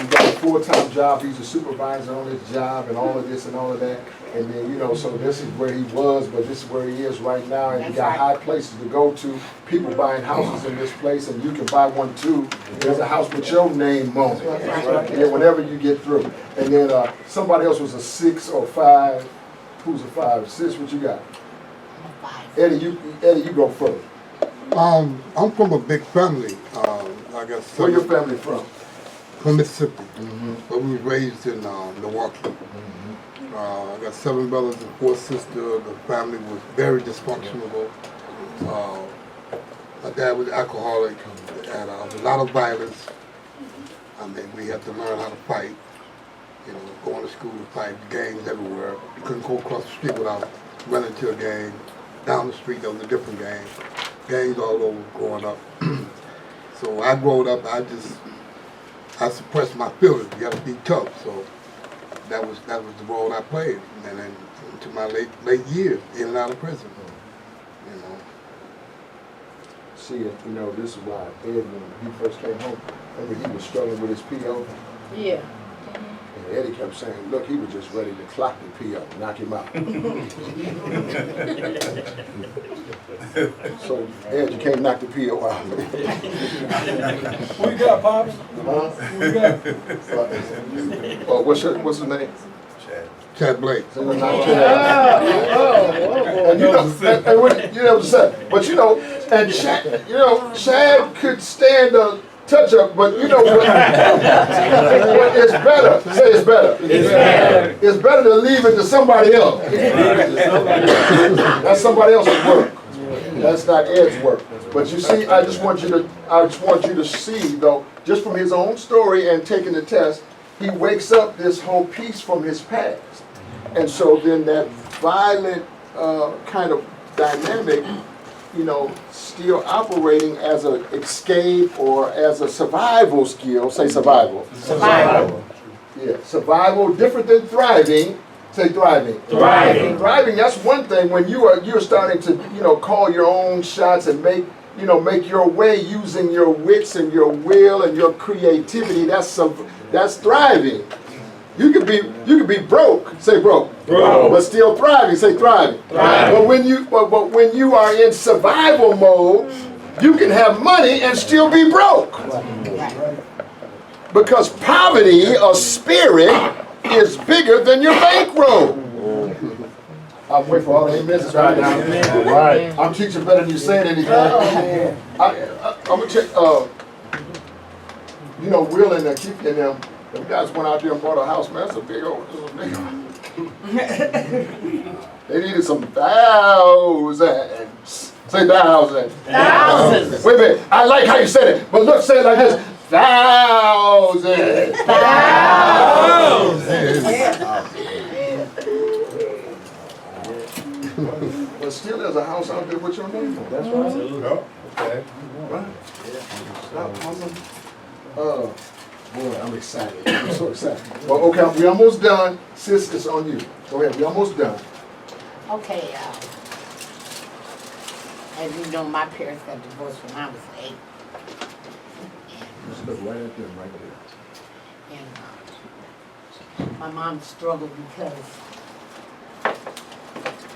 got a full-time job. He's a supervisor on his job and all of this and all of that. And then, you know, so this is where he was, but this is where he is right now. And he got high places to go to. People buying houses in this place, and you can buy one too. There's a house with your name on it. Right? Yeah, whenever you get through. And then somebody else was a 6 or 5. Who's a 5? Sis, what you got? Eddie, you go first. I'm from a big family. I guess. Where your family from? From Mississippi. But we were raised in Milwaukee. I got 7 brothers and 4 sisters. The family was very dysfunctional. My dad was alcoholic, and a lot of violence. I mean, we had to learn how to fight. You know, going to school to fight, gangs everywhere. You couldn't go across the street without running to a gang. Down the street, there was a different gang. Gangs all over growing up. So I growed up, I suppressed my feelings. You got to be tough. So that was the role I played. And then into my late years, in and out of prison. You know. See, you know, this is why Ed, when he first came home, remember he was struggling with his PO? Yeah. And Eddie kept saying, look, he was just ready to clock the PO, knock him out. So, Ed, you can't knock the PO out. What you got, Pops? Huh? What you got? What's his name? Chad Blake. And you know, but you know, and Chad could stand a touch up, but you know what? It's better. Say it's better. It's better to leave it to somebody else. That's somebody else's work. That's not Ed's work. But you see, I just want you to see though, just from his own story and taking the test, he wakes up this whole piece from his past. And so then that violent kind of dynamic, you know, still operating as an escape or as a survival skill. Say survival. Survival. Yeah, survival, different than thriving. Say thriving. Thriving. Thriving, that's one thing when you're starting to, you know, call your own shots and make your way using your wits and your will and your creativity. That's thriving. You could be broke, say broke, but still thriving, say thriving. But when you are in survival mode, you can have money and still be broke. Because poverty of spirit is bigger than your bankroll. I'm waiting for all the amens right now. All right. I'm teaching better than you saying anything. I'm gonna check. You know, Will and Keith and them guys went out there and bought a house, man. That's a big old. They needed some thousands. Say thousands. Thousands. Wait a minute. I like how you said it, but look, say it like this. Thousands. But still, there's a house out there with your name on it. That's right. Okay. Right. Awesome. Boy, I'm excited. I'm so excited. Well, okay, we're almost done. Sis, it's on you. Go ahead. We're almost done. Okay, as you know, my parents got divorced when I was 8. Just look right at them, right there. And my mom struggled because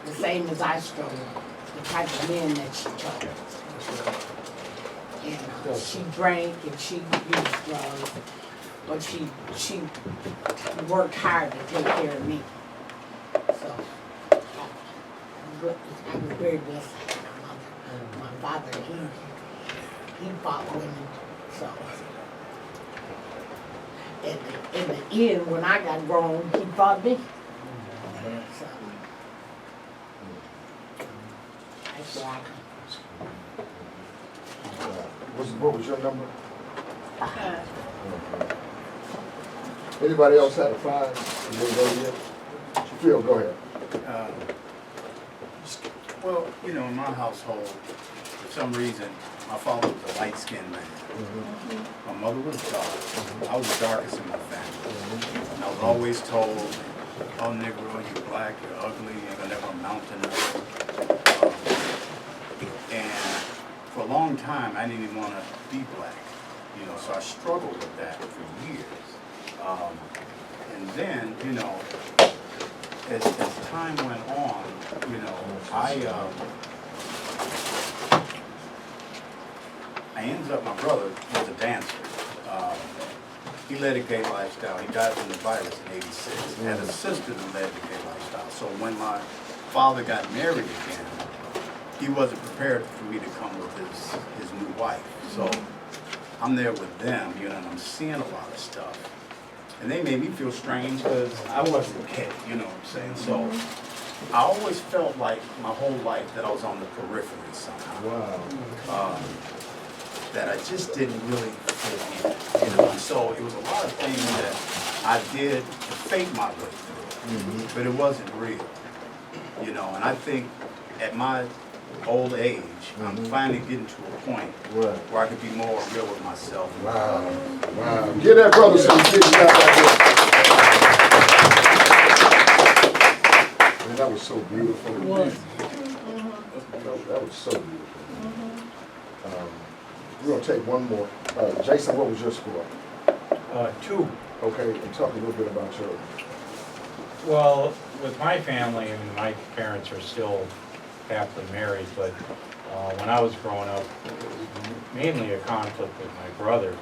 the same as I struggled, the type of men that she chose. And she drank and she used drugs, but she worked hard to take care of me. So I was very blessed to have my mother. My father, he fought women. So in the end, when I got grown, he fought me. So that's where I come. What was your number? Anybody else had a 5? You didn't go yet? Phil, go ahead. Well, you know, in my household, for some reason, my father was a light-skinned man. My mother was dark. I was the darkest in my family. And I was always told, oh, Negro, you're black, you're ugly, you ain't gonna never amount to nothing. And for a long time, I didn't even want to be black. You know, so I struggled with that for years. And then, you know, as time went on, you know, I ended up, my brother was a dancer. He led a gay lifestyle. He died from the virus in '86. Had a sister that led the gay lifestyle. So when my father got married again, he wasn't prepared for me to come with his new wife. So I'm there with them, you know, and I'm seeing a lot of stuff. And they made me feel strange because I wasn't gay, you know what I'm saying? So I always felt like my whole life that I was on the periphery somehow. Wow. That I just didn't really fit in, you know. And so it was a lot of things that I did to fake my way through, but it wasn't real, you know. And I think at my old age, I'm finally getting to a point where I could be more real with myself. Wow. Wow. Give that brother some kids out there. Man, that was so beautiful. It was. That was so beautiful. We're going to take one more. Jason, what was your score? 2. Okay, and talk a little bit about yours. Well, with my family, I mean, my parents are still happily married, but when I was growing up, it was mainly a conflict with my brother.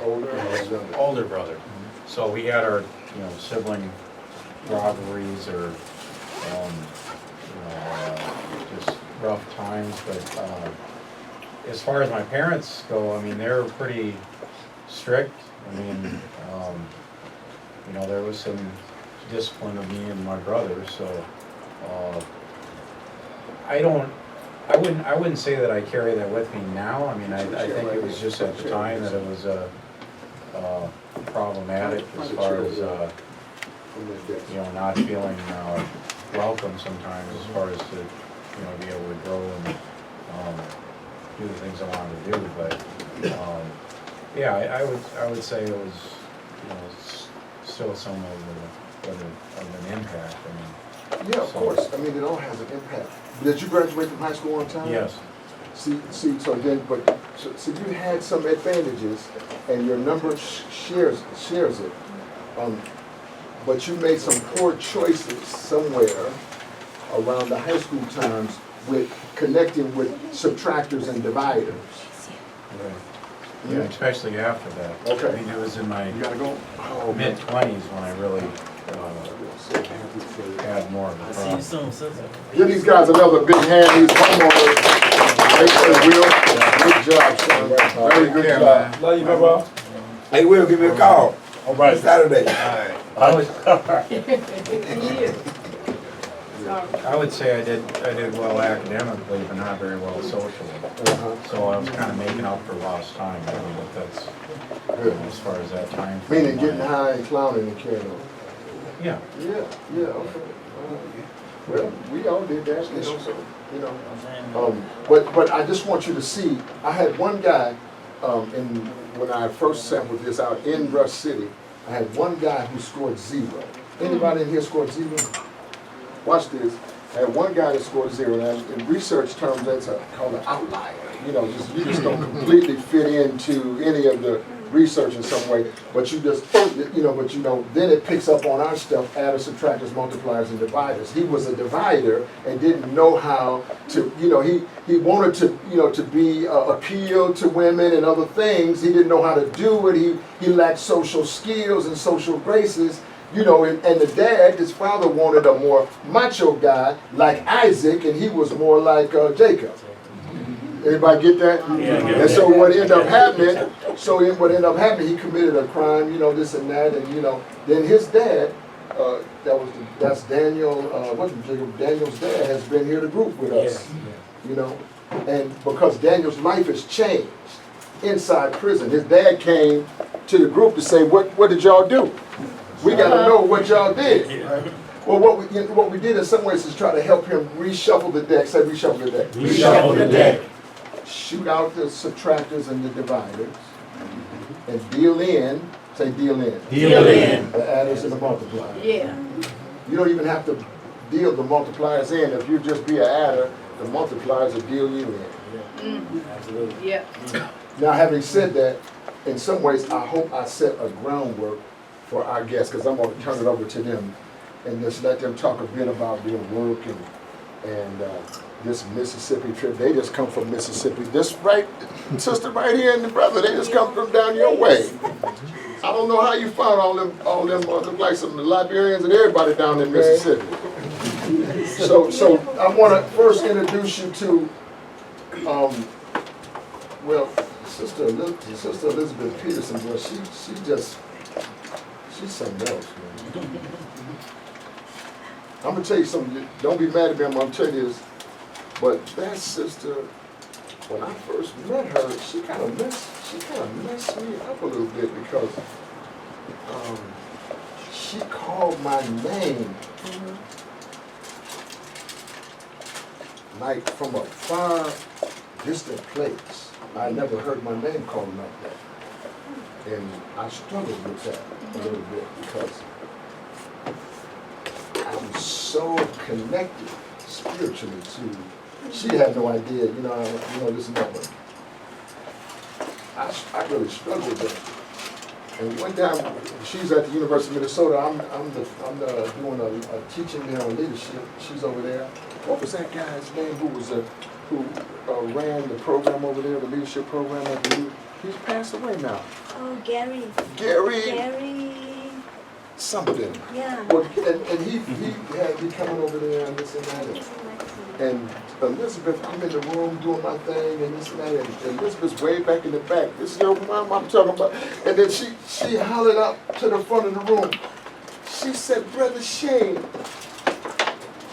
Older brother. So we had our, you know, sibling rivalries or, just rough times. But as far as my parents go, I mean, they were pretty strict. I mean, you know, there was some discipline of me and my brother. So I wouldn't say that I carry that with me now. I mean, I think it was just at the time that it was problematic as far as you know, not feeling welcome sometimes, as far as to, you know, be able to grow and do the things I wanted to do. But yeah, I would say it was, you know, still somewhat of an impact. I mean, yeah, of course. I mean, it all has an impact. Did you graduate from high school on time? Yes. See, so then, so you had some advantages, and your number shares it. But you made some poor choices somewhere around the high school times with connecting with subtractors and dividers. Yeah, especially after that. Okay. I mean, it was in my You gotta go. Oh, mid-20s when I really had more of a See you problem. soon, sister. Give these guys another big hand, these homeowners. Hey, Will, good job, son. Very good job. Love you, bro. Hey, Will, give me a call. All right. Saturday. I would say I did well academically, but not very well socially. So I was kind of making up for lost time, really, but that's Good. as far as that time. Meaning getting high and clowning and carrying on. Yeah. Yeah, okay. Well, we all did that, you know, so, you know. But I just want you to see, I had one guy, when I first sampled this out in Rush City, I had one guy who scored 0. Anybody in here scored 0? Watch this. I had one guy that scored 0. Now, in research terms, that's called an outlier. You know, you just don't completely fit into any of the research in some way, but you just, then it picks up on our stuff, adders, subtractors, multipliers, and dividers. He was a divider and didn't know how to, he wanted to, to be appeal to women and other things. He didn't know how to do it. He lacked social skills and social graces. And the dad, his father wanted a more macho guy like Isaac, and he was more like Jacob. Anybody get that? Yeah. And so what ended up happening, he committed a crime, this and that, and then his dad, that's Daniel, Daniel's dad has been here to group with us, and because Daniel's life has changed inside prison, his dad came to the group to say, what did y'all do? We got to know what y'all did. Well, what we did in some ways is try to help him reshuffle the deck. Say reshuffle the deck. Reshuffle the deck. Shoot out the subtractors and the dividers, and deal in. Say deal in. Deal in. The adders and the multipliers. Yeah. You don't even have to deal the multipliers in. If you just be an adder, the multipliers will deal you in. Absolutely. Yep. Now, having said that, in some ways, I hope I set a groundwork for our guests, because I'm going to turn it over to them and just let them talk a bit about their work and this Mississippi trip. They just come from Mississippi. This sister right here and the brother, they just come from down your way. I don't know how you found all them look like some Liberians and everybody down in Mississippi. So I want to first introduce you to, Sister Elizabeth Peterson. Well, she's something else, man. I'm gonna tell you something. Don't be mad at me. I'm gonna tell you this. But that sister, when I first met her, she kind of messed me up a little bit because she called my name like from a far distant place. I never heard my name called like that, and I struggled with that a little bit because I'm so connected spiritually to. She had no idea, this and that, but I really struggled with that. And one time, she's at the University of Minnesota. I'm doing a teaching there on leadership. She's over there. What was that guy's name who ran the program over there, the leadership program at the U? He's passed away now. Oh, Gary. Gary. Something. Yeah. Well, and he had me coming over there and this and that. And Elizabeth, I'm in the room doing my thing and this and that. And Elizabeth's way back in the back. This is your mom I'm talking about. And then she hollered up to the front of the room. She said, Brother Shane,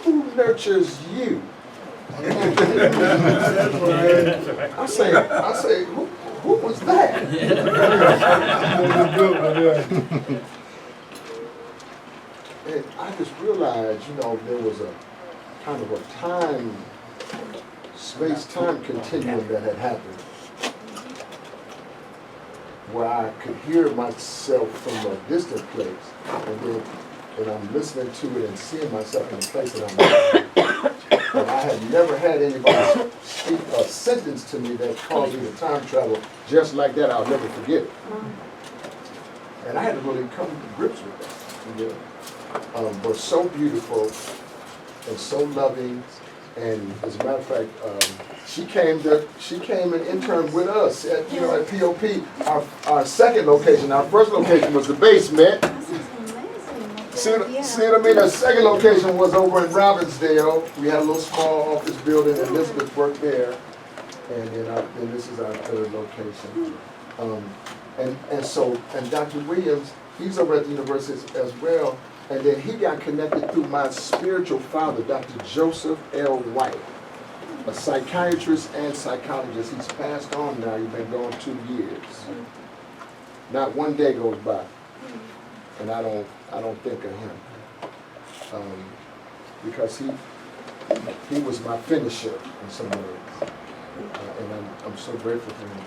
who nurtures you? I say, who was that? And I just realized, there was a kind of a space-time continuum that had happened where I could hear myself from a distant place, and I'm listening to it and seeing myself in the place that I'm in. And I had never had anybody speak a sentence to me that caused me to time travel just like that. I'll never forget it. And I had to really come to grips with that. You know? But so beautiful and so loving. And as a matter of fact, she came and interned with us at POP, our second location. Our first location was the basement. See what I mean? Our second location was over in Robbinsdale. We had a little small office building, and Elizabeth worked there. And then this is our third location. And Dr. Williams, he's over at the university as well. And then he got connected through my spiritual father, Dr. Joseph L. White, a psychiatrist and psychologist. He's passed on now. He's been gone 2 years. Not one day goes by, and I don't think of him, because he was my finisher in some ways, and I'm so grateful for him.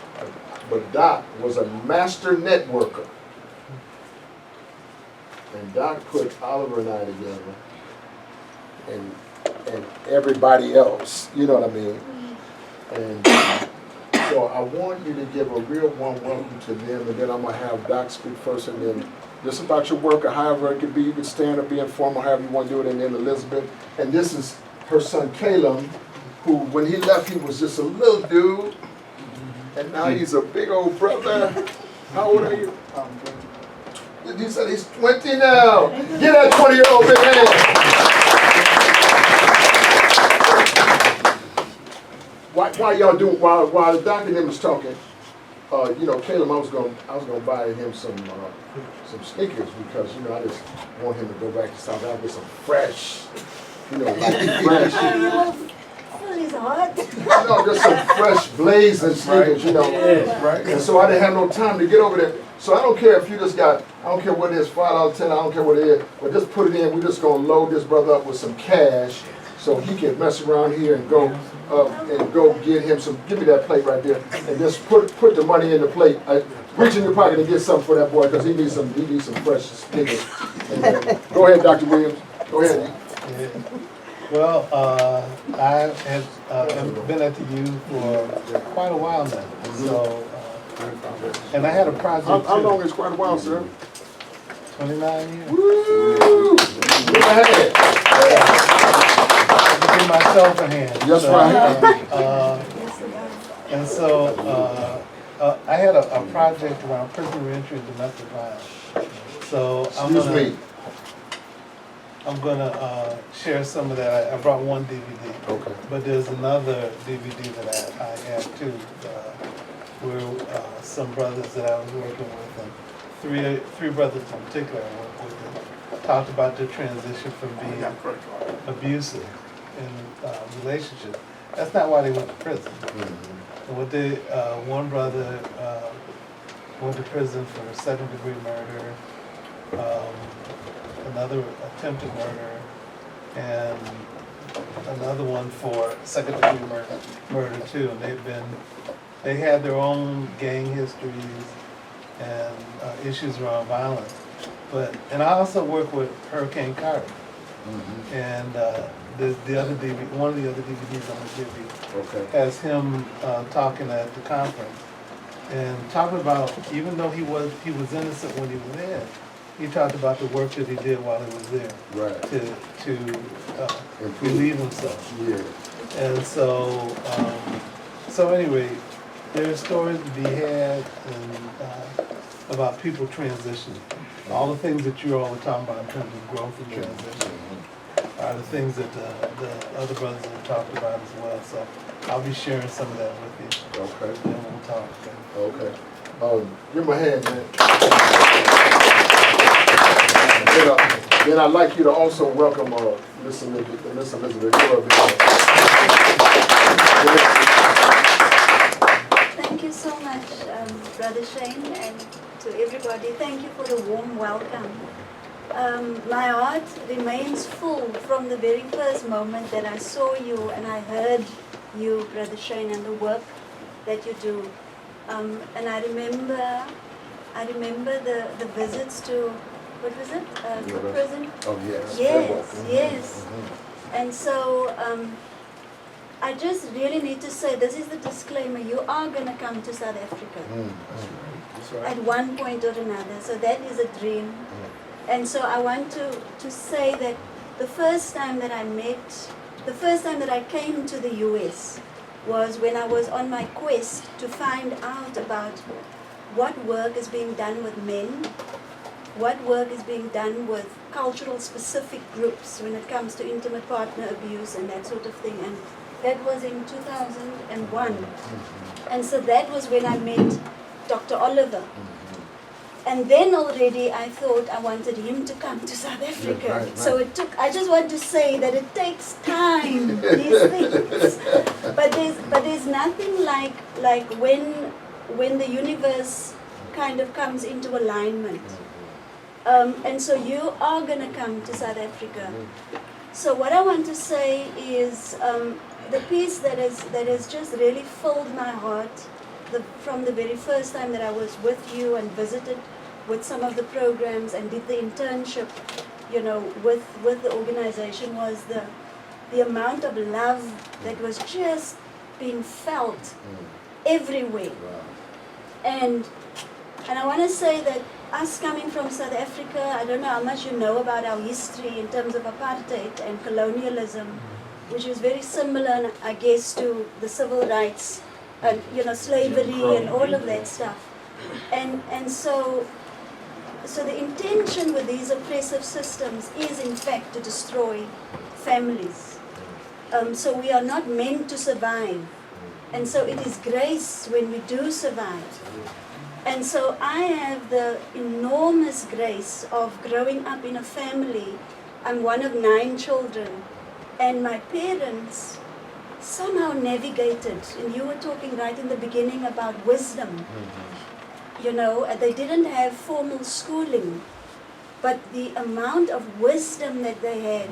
But Doc was a master networker. And Doc put Oliver and I together, and everybody else, you know what I mean? And so I want you to give a real warm welcome to them, and then I'm going to have Doc speak first, and then just about your work, or however it could be. You can stand or be informal, however you want to do it, and then Elizabeth. And this is her son, Caleb, who, when he left, he was just a little dude, and now he's a big old brother. How old are you? He said he's 20 now. Get that 20-year-old big hand. While y'all do, while the doctor and him was talking, Caleb, I was gonna buy him some sneakers, because I just want him to go back to South Africa with some fresh, fresh. He's hot. No, just some fresh blazing sneakers, Right. And so I didn't have no time to get over there. So I don't care if you just got, I don't care what it is, $5, $10, I don't care what it is, but just put it in. We're just gonna load this brother up with some cash so he can mess around here and go get him some. Give me that plate right there, and just put the money in the plate. Reach in your pocket and get something for that boy, because he needs some fresh sneakers. Go ahead, Dr. Williams. Go ahead. Well, I have been at the U for quite a while now. So, and I had a project. How long is quite a while, sir? 29 years. Woo! Give a hand. Give myself a hand. Yes, right. And so I had a project around prison reentry and domestic violence. So I'm gonna share some of that. I brought one DVD. Okay. But there's another DVD that I have too, where some brothers that I was working with, and three brothers in particular I worked with, and talked about their transition from being abusive in relationships. That's not why they went to prison. And what one brother went to prison for 2nd-degree murder, another attempted murder, and another one for 2nd-degree murder too. And they had their own gang histories and issues around violence. And I also work with Hurricane Carter. And the other DVD, one of the other DVDs I'm gonna give you, has him talking at the conference and talking about, even though he was innocent when he was in, he talked about the work that he did while he was there, to relieve himself. Yeah. And so anyway, there are stories to be had about people transitioning. All the things that you all are talking about in terms of growth and transition are the things that the other brothers have talked about as well. So I'll be sharing some of that with you. Okay. And we'll talk. Okay. Give him a hand, man. Then I'd like you to also welcome Miss Elizabeth. Thank you so much, Brother Shane, and to everybody. Thank you for the warm welcome. My heart remains full from the very first moment that I saw you and I heard you, Brother Shane, and the work that you do. And I remember the visits to, what was it? Prison? Oh, yes. Yes. And so I just really need to say, this is the disclaimer, you are going to come to South Africa. right. at one point or another. So that is a dream. And so I want to say that the first time that I came to the US was when I was on my quest to find out about what work is being done with men, what work is being done with cultural specific groups when it comes to intimate partner abuse and that sort of thing. And that was in 2001. And so that was when I met Dr. Oliver. And then already I thought I wanted him to come to South Africa. Right. So it took, I just want to say that it takes time, these things. But there's nothing like when the universe kind of comes into alignment. And so you are going to come to South Africa. So what I want to say is the piece that has just really filled my heart from the very first time that I was with you and visited with some of the programs and did the internship, with the organization was the amount of love that was just being felt everywhere. And I want to say that us coming from South Africa, I don't know how much you know about our history in terms of apartheid and colonialism, which is very similar, I guess, to the civil rights and slavery and all of that stuff. And so the intention with these oppressive systems is in fact to destroy families. So we are not meant to survive. And so it is grace when we do survive. And so I have the enormous grace of growing up in a family. I'm one of 9 children. And my parents somehow navigated, and you were talking right in the beginning about wisdom. They didn't have formal schooling, but the amount of wisdom that they had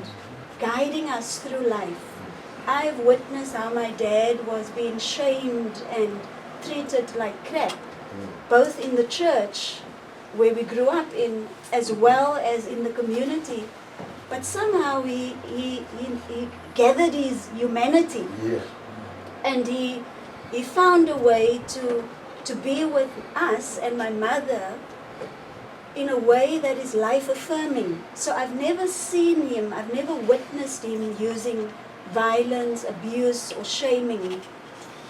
guiding us through life. I've witnessed how my dad was being shamed and treated like crap, both in the church where we grew up in, as well as in the community. But somehow he gathered his humanity, and he found a way to be with us and my mother in a way that is life-affirming. So I've never seen him, I've never witnessed him using violence, abuse, or shaming,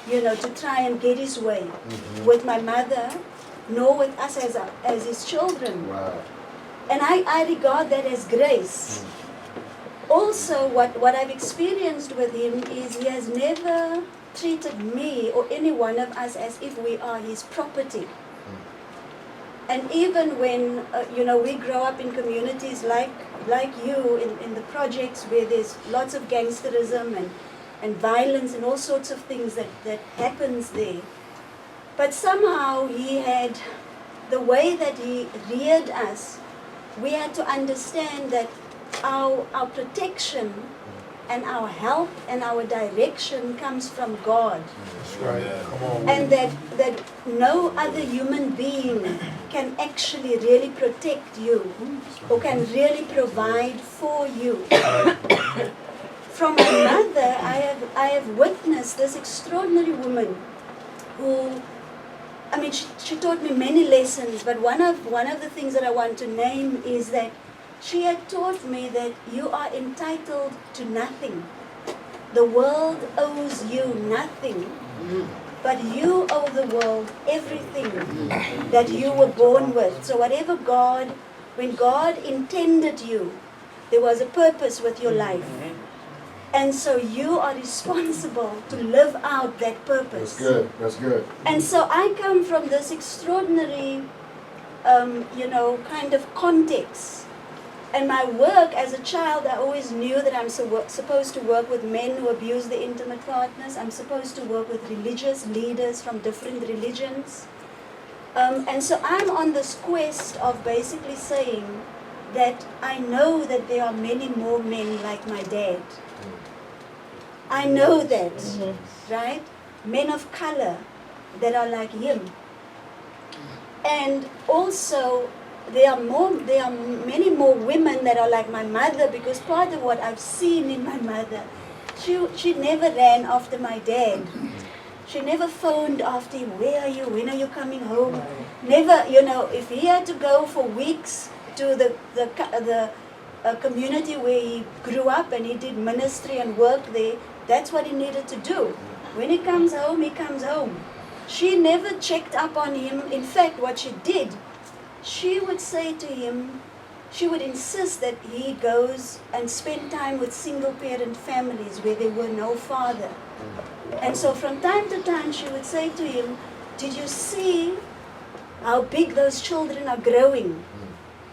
to try and get his way with my mother, nor with us as his children. Wow. And I regard that as grace. Also, what I've experienced with him is he has never treated me or any one of us as if we are his property. And even when, we grow up in communities like you, in the projects where there's lots of gangsterism and violence and all sorts of things that happens there. But somehow he had, the way that he reared us, we had to understand that our protection and our help and our direction comes from God. That's right. Come on. And that no other human being can actually really protect you or can really provide for you. From my mother, I have witnessed this extraordinary woman who, she taught me many lessons, but one of the things that I want to name is that she had taught me that you are entitled to nothing. The world owes you nothing, but you owe the world everything that you were born with. So when God intended you, there was a purpose with your life. And so you are responsible to live out that purpose. That's good. That's good. And so I come from this extraordinary, kind of context. And my work as a child, I always knew that I'm supposed to work with men who abuse their intimate partners. I'm supposed to work with religious leaders from different religions. And so I'm on this quest of basically saying that I know that there are many more men like my dad. I know that, right? Men of color that are like him. And also, there are many more women that are like my mother, because part of what I've seen in my mother, she never ran after my dad. She never phoned after him, where are you, when are you coming home? Never, if he had to go for weeks to the community where he grew up and he did ministry and work there, that's what he needed to do. When he comes home, he comes home. She never checked up on him. In fact, what she did, she would say to him, she would insist that he goes and spend time with single-parent families where there were no father. And so from time to time, she would say to him, did you see how big those children are growing?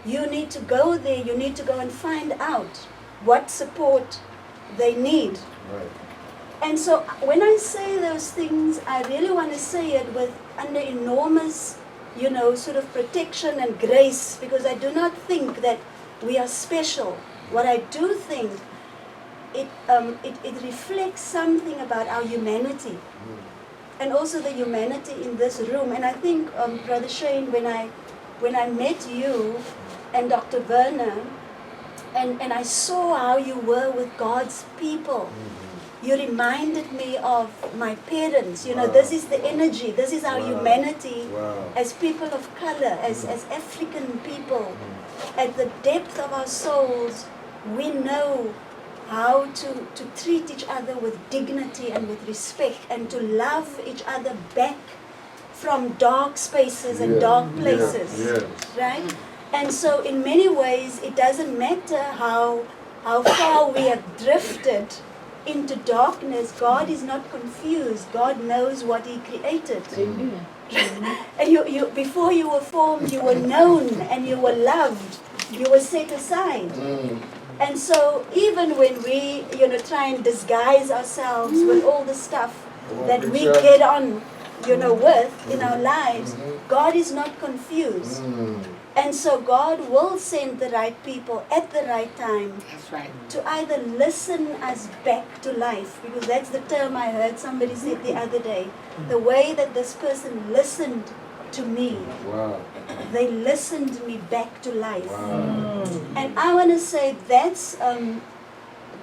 You need to go there, you need to go and find out what support they need. Right. And so when I say those things, I really want to say it with under enormous, sort of protection and grace, because I do not think that we are special. What I do think, it reflects something about our humanity, and also the humanity in this room. And I think, Brother Shane, when I met you and Dr. Werner, and I saw how you were with God's people, you reminded me of my parents. This is the energy, this is our humanity as people of color, as African people. At the depth of our souls, we know how to treat each other with dignity and with respect, and to love each other back from dark spaces and dark places, right? And so in many ways, it doesn't matter how far we have drifted into darkness. God is not confused. God knows what He created. And you before you were formed, you were known and you were loved. You were set aside. And so even when we, try and disguise ourselves with all the stuff that we get on, with in our lives, God is not confused. And so God will send the right people at the right time. That's right. To either listen us back to life, because that's the term I heard somebody say the other day. The way that this person listened to me, they listened me back to life. And I want to say that's,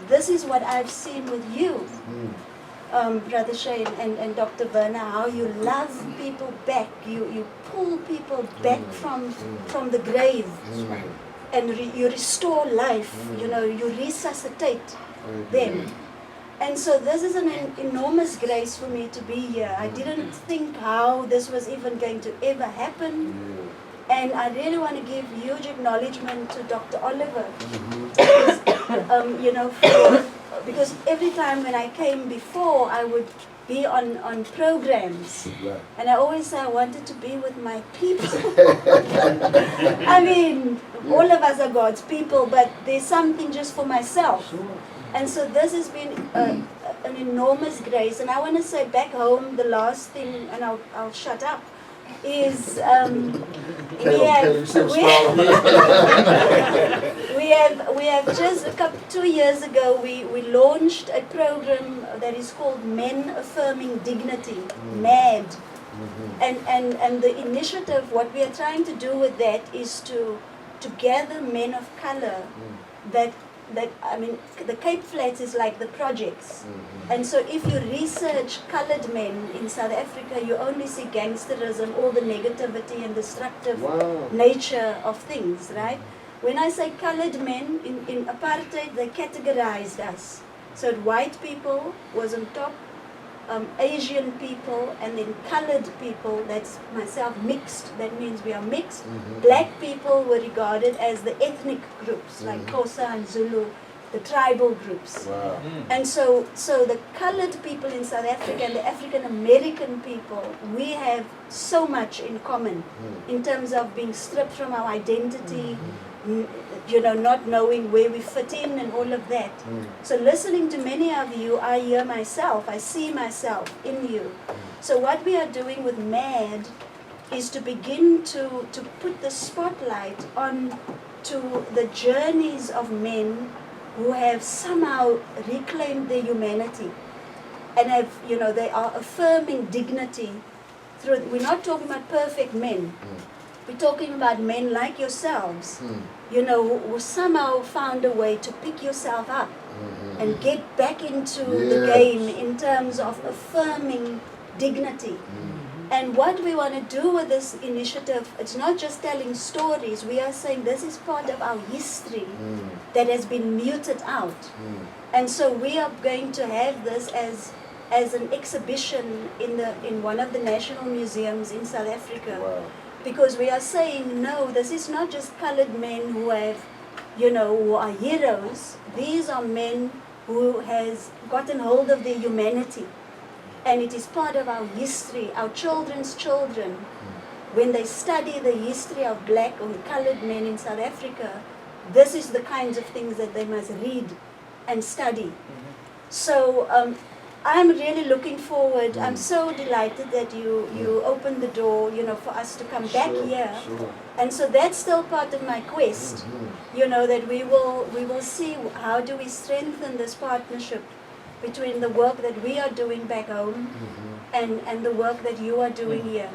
this is what I've seen with you, Brother Shane and Dr. Werner, how you love people back, you pull people back from the grave, and you restore life, you resuscitate them. And so this is an enormous grace for me to be here. I didn't think how this was even going to ever happen. And I really want to give huge acknowledgement to Dr. Oliver, because every time when I came before, I would be on programs, and I always say I wanted to be with my people. I mean, all of us are God's people, but there's something just for myself. And so this has been an enormous grace. And I want to say back home, the last thing, and I'll shut up, is we have just 2 years ago we launched a program that is called Men Affirming Dignity, MAD. And the initiative, what we are trying to do with that is to gather men of color that I mean, the Cape Flats is like the projects. And so if you research colored men in South Africa, you only see gangsterism, all the negativity and destructive nature of things, right? When I say colored men, in apartheid, they categorized us. So white people was on top, Asian people, and then colored people, that's myself, mixed, that means we are mixed. Black people were regarded as the ethnic groups, like Xhosa and Zulu, the tribal groups. And so the colored people in South Africa and the African American people, we have so much in common in terms of being stripped from our identity, not knowing where we fit in and all of that. So listening to many of you, I hear myself, I see myself in you. So what we are doing with MAD is to begin to put the spotlight on to the journeys of men who have somehow reclaimed their humanity and have, they are affirming dignity through. We're not talking about perfect men. We're talking about men like yourselves, who somehow found a way to pick yourself up and get back into the game in terms of affirming dignity. And what we want to do with this initiative, it's not just telling stories, we are saying this is part of our history that has been muted out. And so we are going to have this as an exhibition in one of the national museums in South Africa. Wow. Because we are saying, no, this is not just colored men who have, who are heroes. These are men who has gotten hold of their humanity. And it is part of our history, our children's children. When they study the history of black or colored men in South Africa, this is the kinds of things that they must read and study. So I'm really looking forward. I'm so delighted that you opened the door, for us to come back here. And so that's still part of my quest, that we will see how do we strengthen this partnership between the work that we are doing back home and the work that you are doing here.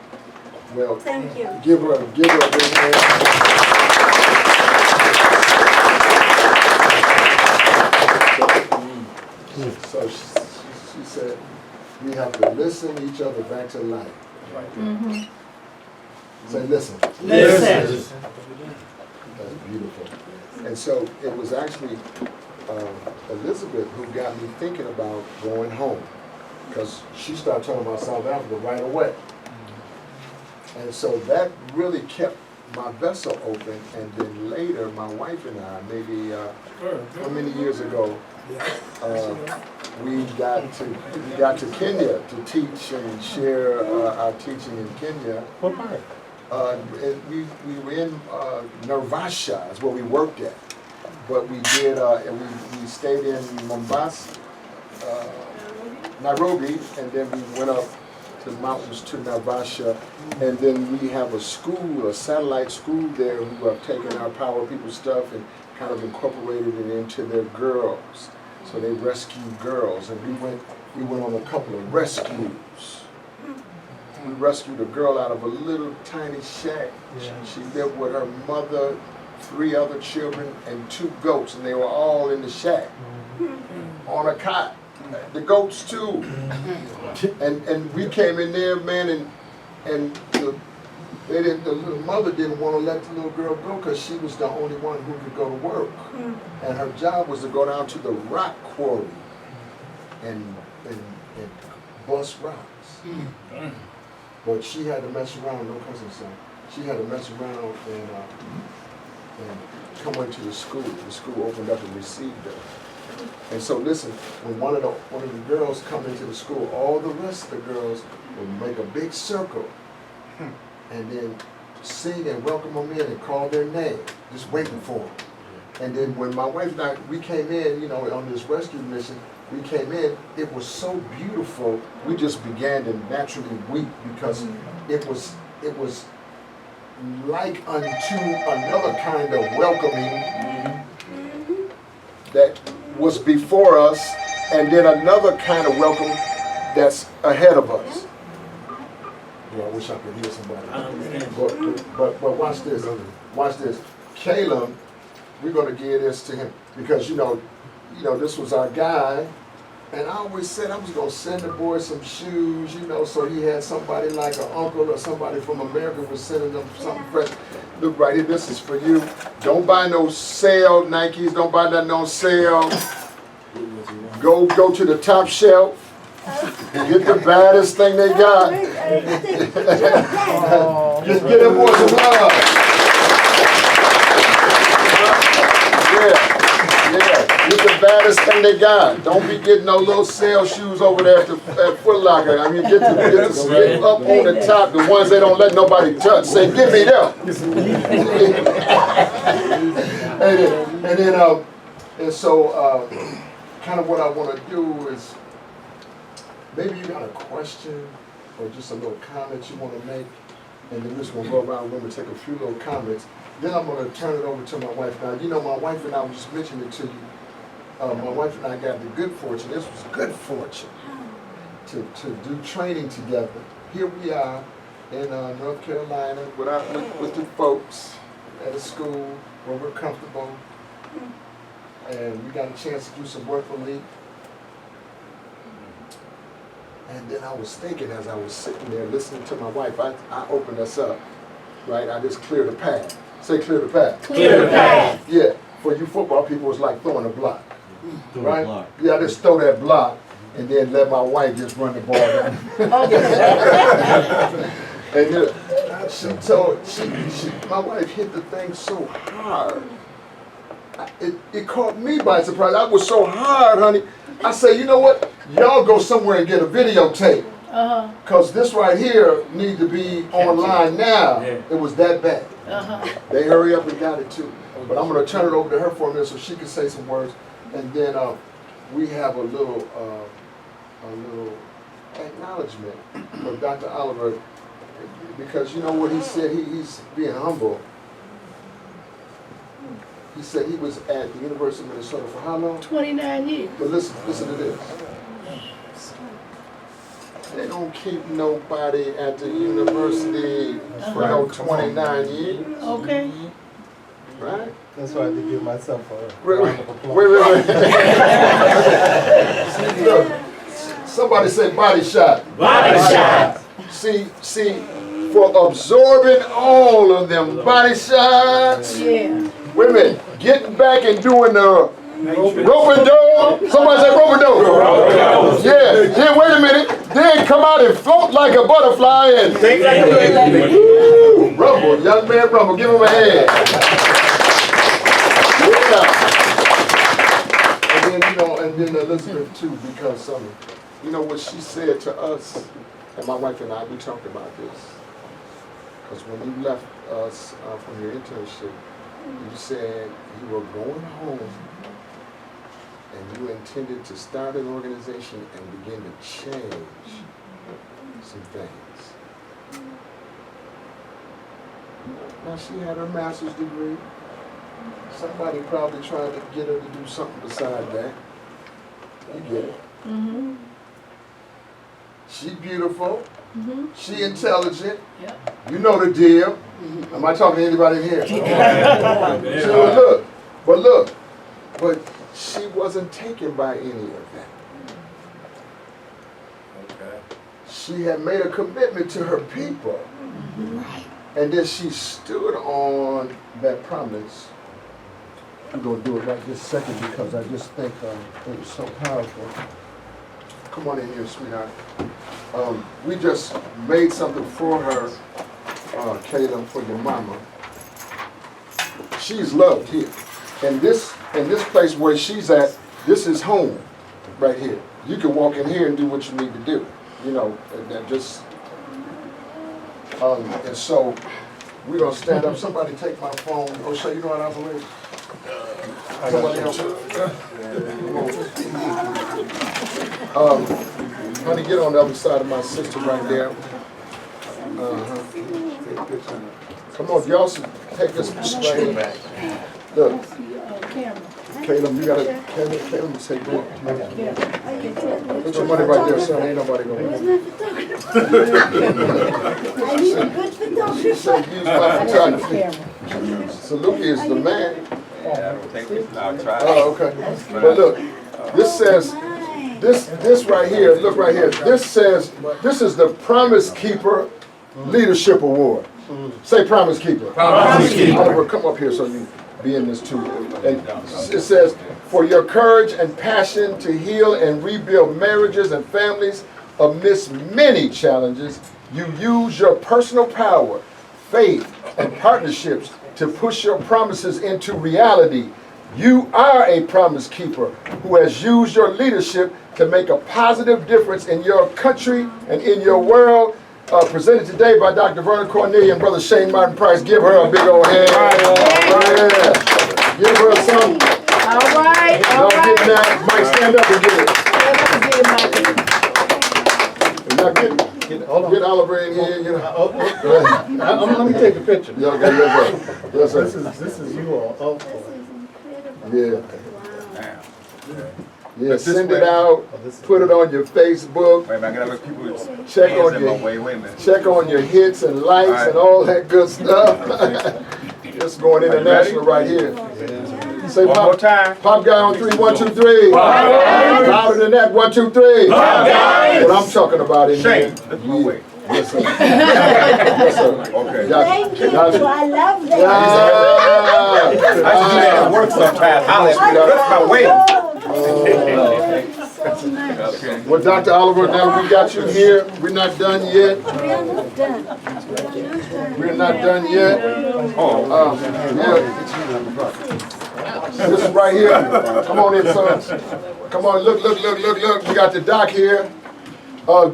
Well, thank you. Give her a big hand. So she said, we have to listen each other back to life. Say, listen. Listen. That's beautiful. And so it was actually Elizabeth who got me thinking about going home, because she started talking about South Africa right away. And so that really kept my vessel open, and then later my wife and I, maybe how many years ago, we got to Kenya to teach and share our teaching in Kenya. What part? We were in Naivasha, is where we worked at. But we did, we stayed in Mombasa, Nairobi, and then we went up to the mountains to Naivasha, and then we have a school, a satellite school there, who have taken our Power People stuff and kind of incorporated it into their girls. So they rescue girls, and we went on a couple of rescues. We rescued a girl out of a little tiny shack. She lived with her mother, 3 other children, and 2 goats, and they were all in the shack on a cot. The goats too. And we came in there, man, and the little mother didn't want to let the little girl go because she was the only one who could go to work. And her job was to go down to the rock quarry and bust rocks. But she had to mess around, no cousin son. She had to mess around and come into the school. The school opened up and received her. And so listen, when one of the girls come into the school, all the rest of the girls will make a big circle and then sing and welcome them in and call their name, just waiting for them. And then when my wife and I, we came in, on this rescue mission, we came in, it was so beautiful, we just began to naturally weep because it was like unto another kind of welcoming that was before us, and then another kind of welcome that's ahead of us. Yeah, I wish I could hear somebody. But watch this. Watch this. Caleb, we're going to give this to him because this was our guy. And I always said I was going to send the boy some shoes, so he had somebody like an uncle or somebody from America was sending them something fresh. Look right here, this is for you. Don't buy no sale Nikes, don't buy nothing on sale. Go to the top shelf. Get the baddest thing they got. Just get them boys some love. Yeah, get the baddest thing they got. Don't be getting no little sale shoes over there at Foot Locker. I mean, get up on the top, the ones they don't let nobody touch. Say, give me them. And so kind of what I want to do is, maybe you got a question or just a little comment you want to make, and then we're just going to go around the room and take a few little comments. Then I'm going to turn it over to my wife. Now, my wife and I was just mentioning it to you. My wife and I got the good fortune. This was good fortune to do training together. Here we are in North Carolina with the folks at a school where we're comfortable, and we got a chance to do some work for Lee. And then I was thinking as I was sitting there listening to my wife, I opened us up, right? I just cleared the path. Say clear the path. Clear the path. Yeah, for you football people, it's like throwing a block, right? Yeah, I just throw that block and then let my wife just run the ball down. And she told, my wife hit the thing so hard. It caught me by surprise. I was so hard, honey. I said, you know what? Y'all go somewhere and get a videotape. Because this right here need to be online now. It was that bad. They hurry up and got it too. But I'm going to turn it over to her for a minute so she can say some words. And then we have a little acknowledgement from Dr. Oliver. Because you know what he said, he's being humble. He said he was at the University of Minnesota for how long? 29 years. But listen to this. They don't keep nobody at the university for no 29 years. Okay. Right? That's why I had to give myself a Wait. Look, somebody say body shot. Body shot. See, for absorbing all of them body shots. Yeah. Wait a minute, getting back and doing the rope-a-dope. Somebody say rope-a-dope. Yeah, then wait a minute, then come out and float like a butterfly and rumble, young man rumble, give him a hand. Yeah. And then Elizabeth too, because you know what she said to us, and my wife and I, we talked about this. Because when you left us from your internship, you said you were going home and you intended to start an organization and begin to change some things. Now she had her master's degree. Somebody probably tried to get her to do something beside that. You get it. Mm-hmm. She beautiful. Mm-hmm. She intelligent. Yep. You know the deal. Am I talking to anybody in here? But she wasn't taken by any of that. Okay. She had made a commitment to her people. And then she stood on that promise. I'm going to do it right this second because I just think it was so powerful. Come on in here, sweetheart. We just made something for her, Caleb, for your mama. She's loved here. And this place where she's at, this is home right here. You can walk in here and do what you need to do. You know, and just, and so we're going to stand up. Somebody take my phone. O'Shea, you know how to operate? Somebody else. Honey, get on the other side of my sister right there. Come on, y'all should take this straight back. Look. Caleb, you gotta, Caleb, say go. Put your money right there, son. Ain't nobody gonna. I need a good photographer. She said use my photography. Saluki is the man. I'll try. Oh, okay. But look, this says, this right here, look right here. This says, this is the Promise Keeper Leadership Award. Say Promise Keeper. Promise Keeper. Oliver, come up here so you be in this too. And it says, for your courage and passion to heal and rebuild marriages and families amidst many challenges, you use your personal power, faith, and partnerships to push your promises into reality. You are a promise keeper who has used your leadership to make a positive difference in your country and in your world. Presented today by Dr. Vernon Cornelia and Brother Shane Martin Price. Give her a big old hand. Yeah. Give her some. All right. Y'all get that. Mike, stand up and get it. Now get Oliver in here. You know. Let me take a picture. Yes, sir. This is you all. Yeah. Yeah, send it out, put it on your Facebook, Wait a minute, I gotta let people check hands on in your my way. Wait a minute. check on your hits and likes and all that good stuff. It's going international right here. Say One more time. Pop guy on 3, 1, 2, 3. Pop guy. Louder than that, 1, 2, 3. Pop guy. What I'm talking about in Shane, there. lift my weight. Yes, sir. Yes, sir. Okay. Thank you, I love that. I just do that at work sometimes. Holler at me, lift my weight. Well, Dr. Oliver, now we got you here. We're not done yet. We are not done. We're not done yet. This is right here. Come on in, son. Come on, look. We got the doc here.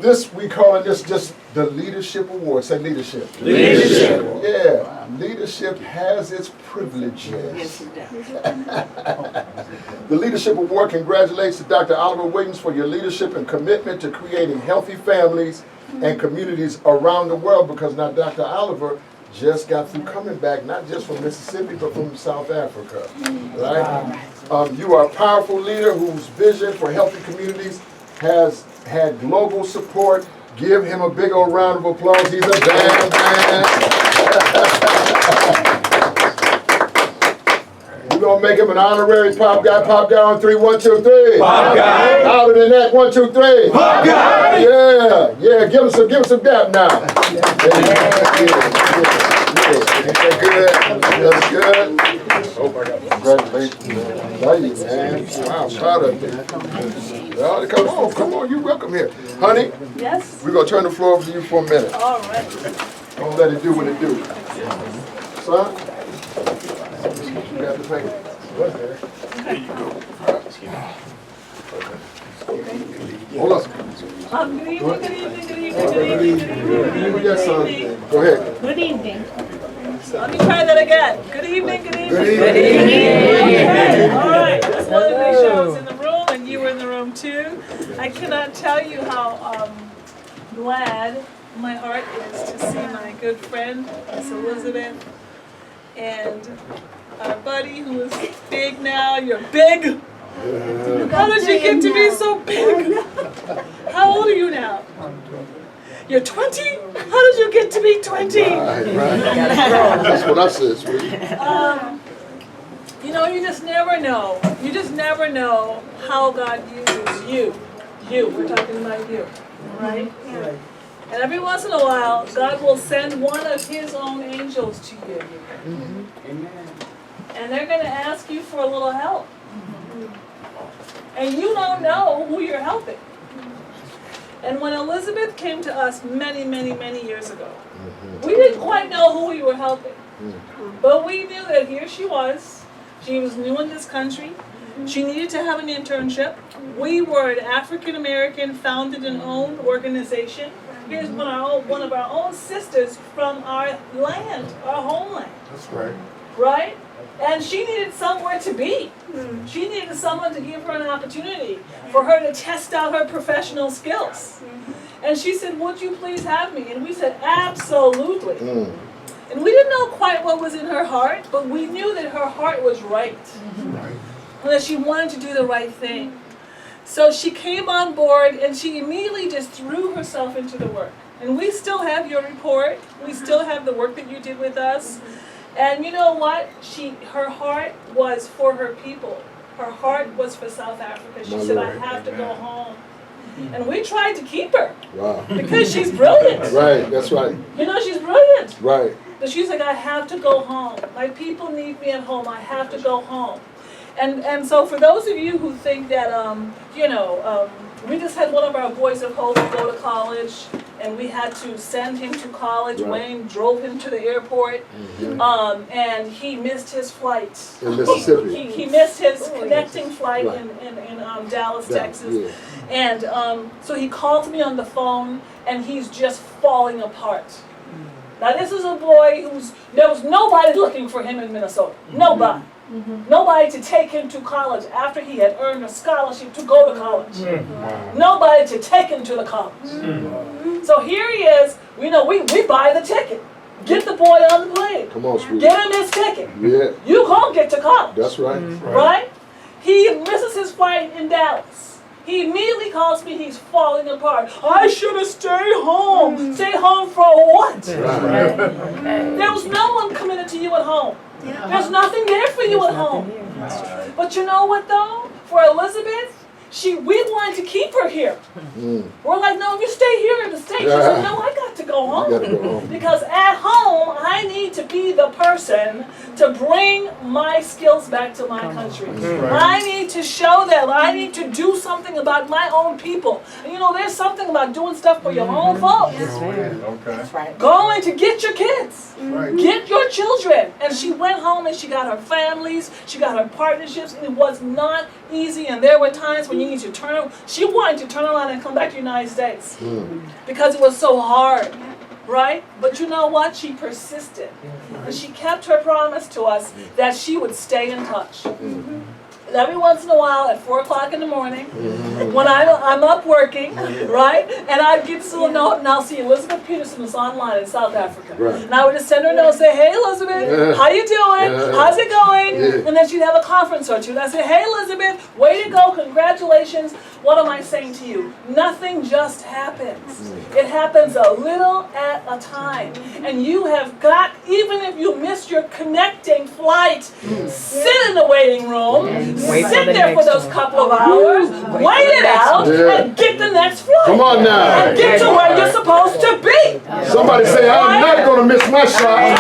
This, we calling this just the Leadership Award. Say leadership. Leadership. Yeah, leadership has its privileges. Yes, it does. The Leadership Award congratulates Dr. Oliver Williams for your leadership and commitment to creating healthy families and communities around the world, because now Dr. Oliver just got through coming back, not just from Mississippi, but from South Africa, right? You are a powerful leader whose vision for healthy communities has had global support. Give him a big old round of applause. He's a damn man. We're going to make him an honorary pop guy. Pop guy on 3, 1, 2, 3. Pop guy. Louder than that, 1, 2, 3. Pop guy. Yeah. Give us some dap now. That's good. Congratulations, man. Love you, man. Wow, I'm proud of you. Well, come on, you welcome here. Honey, Yes? we're going to turn the floor over to you for a minute. All right. Don't let it do what it do. Son? You got the paper. There you go. Hold up. Good evening. Yes, son. Go ahead. Good evening. Let me try that again. Good evening. Good evening. Okay. All right. Just wanted to make sure I was in the room and you were in the room too. I cannot tell you how glad my heart is to see my good friend, Miss Elizabeth, and our buddy who is big now. You're big. How did you get to be so big? How old are you now? You're 20? How did you get to be 20? Right. That's what I said, sweetie. You know, you just never know. You just never know how God uses you. We're talking about you, right? Right. And every once in a while, God will send one of His own angels to you. Amen. And they're going to ask you for a little help. And you don't know who you're helping. And when Elizabeth came to us many years ago, we didn't quite know who we were helping. But we knew that here she was. She was new in this country. She needed to have an internship. We were an African American founded and owned organization. Here's one of our own sisters from our land, our homeland. That's right. Right? And she needed somewhere to be. She needed someone to give her an opportunity for her to test out her professional skills. And she said, would you please have me? And we said, absolutely. And we didn't know quite what was in her heart, but we knew that her heart was right. And that she wanted to do the right thing. So she came on board and she immediately just threw herself into the work. And we still have your report. We still have the work that you did with us. And you know what? Her heart was for her people. Her heart was for South Africa. She said, I have to go home. And we tried to keep her. Wow. Because she's brilliant. Right, that's right. You know, she's brilliant. Right. But she's like, I have to go home. My people need me at home. I have to go home. And so for those of you who think that, we just had one of our boys of hope go to college, and we had to send him to college. Right. Wayne drove him to the airport, and he missed his flight. In Mississippi. He missed his connecting flight Right. in Dallas, Texas. Yeah. And so he called me on the phone, and he's just falling apart. Now this is a boy there was nobody looking for him in Minnesota. Nobody. Nobody to take him to college after he had earned a scholarship to go to college. Nobody to take him to the college. So here he is. We buy the ticket. Get the boy on the plane. Come on, sweetie. Get him his ticket. Yeah. You gonna get to college. That's right. Right? He misses his flight in Dallas. He immediately calls me, he's falling apart. I should have stayed home. Stay home for what? Right. There was no one committed to you at home. There's nothing there for you at home. But you know what though? For Elizabeth, we wanted to keep her here. We're like, no, you stay here in the States. She said, no, I got to go home. You gotta go home. Because at home, I need to be the person to bring my skills back to my country. I need to show them. I need to do something about my own people. And you know, there's something about doing stuff for your own folks. Okay. Right. Going to get your kids. Right. Get your children. And she went home and she got her families, she got her partnerships, and it was not easy. And there were times when you need to she wanted to turn around and come back to the United States because it was so hard, right? But you know what? She persisted. And she kept her promise to us that she would stay in touch. Every once in a while at 4 o'clock in the morning, when I'm up working, right? And I'd get this little note and I'll see Elizabeth Peterson is online in South Africa. Right. And I would just send her a note and say, hey Elizabeth, how you doing? How's it going? And then she'd have a conference or two. And I'd say, hey Elizabeth, way to go, congratulations. What am I saying to you? Nothing just happens. It happens a little at a time. And you have got, even if you missed your connecting flight, sit in the waiting room, sit there for those couple of hours, wait it out, and get the next flight. Come on now. And get to where you're supposed to be. Somebody say, I'm not going to miss my shot.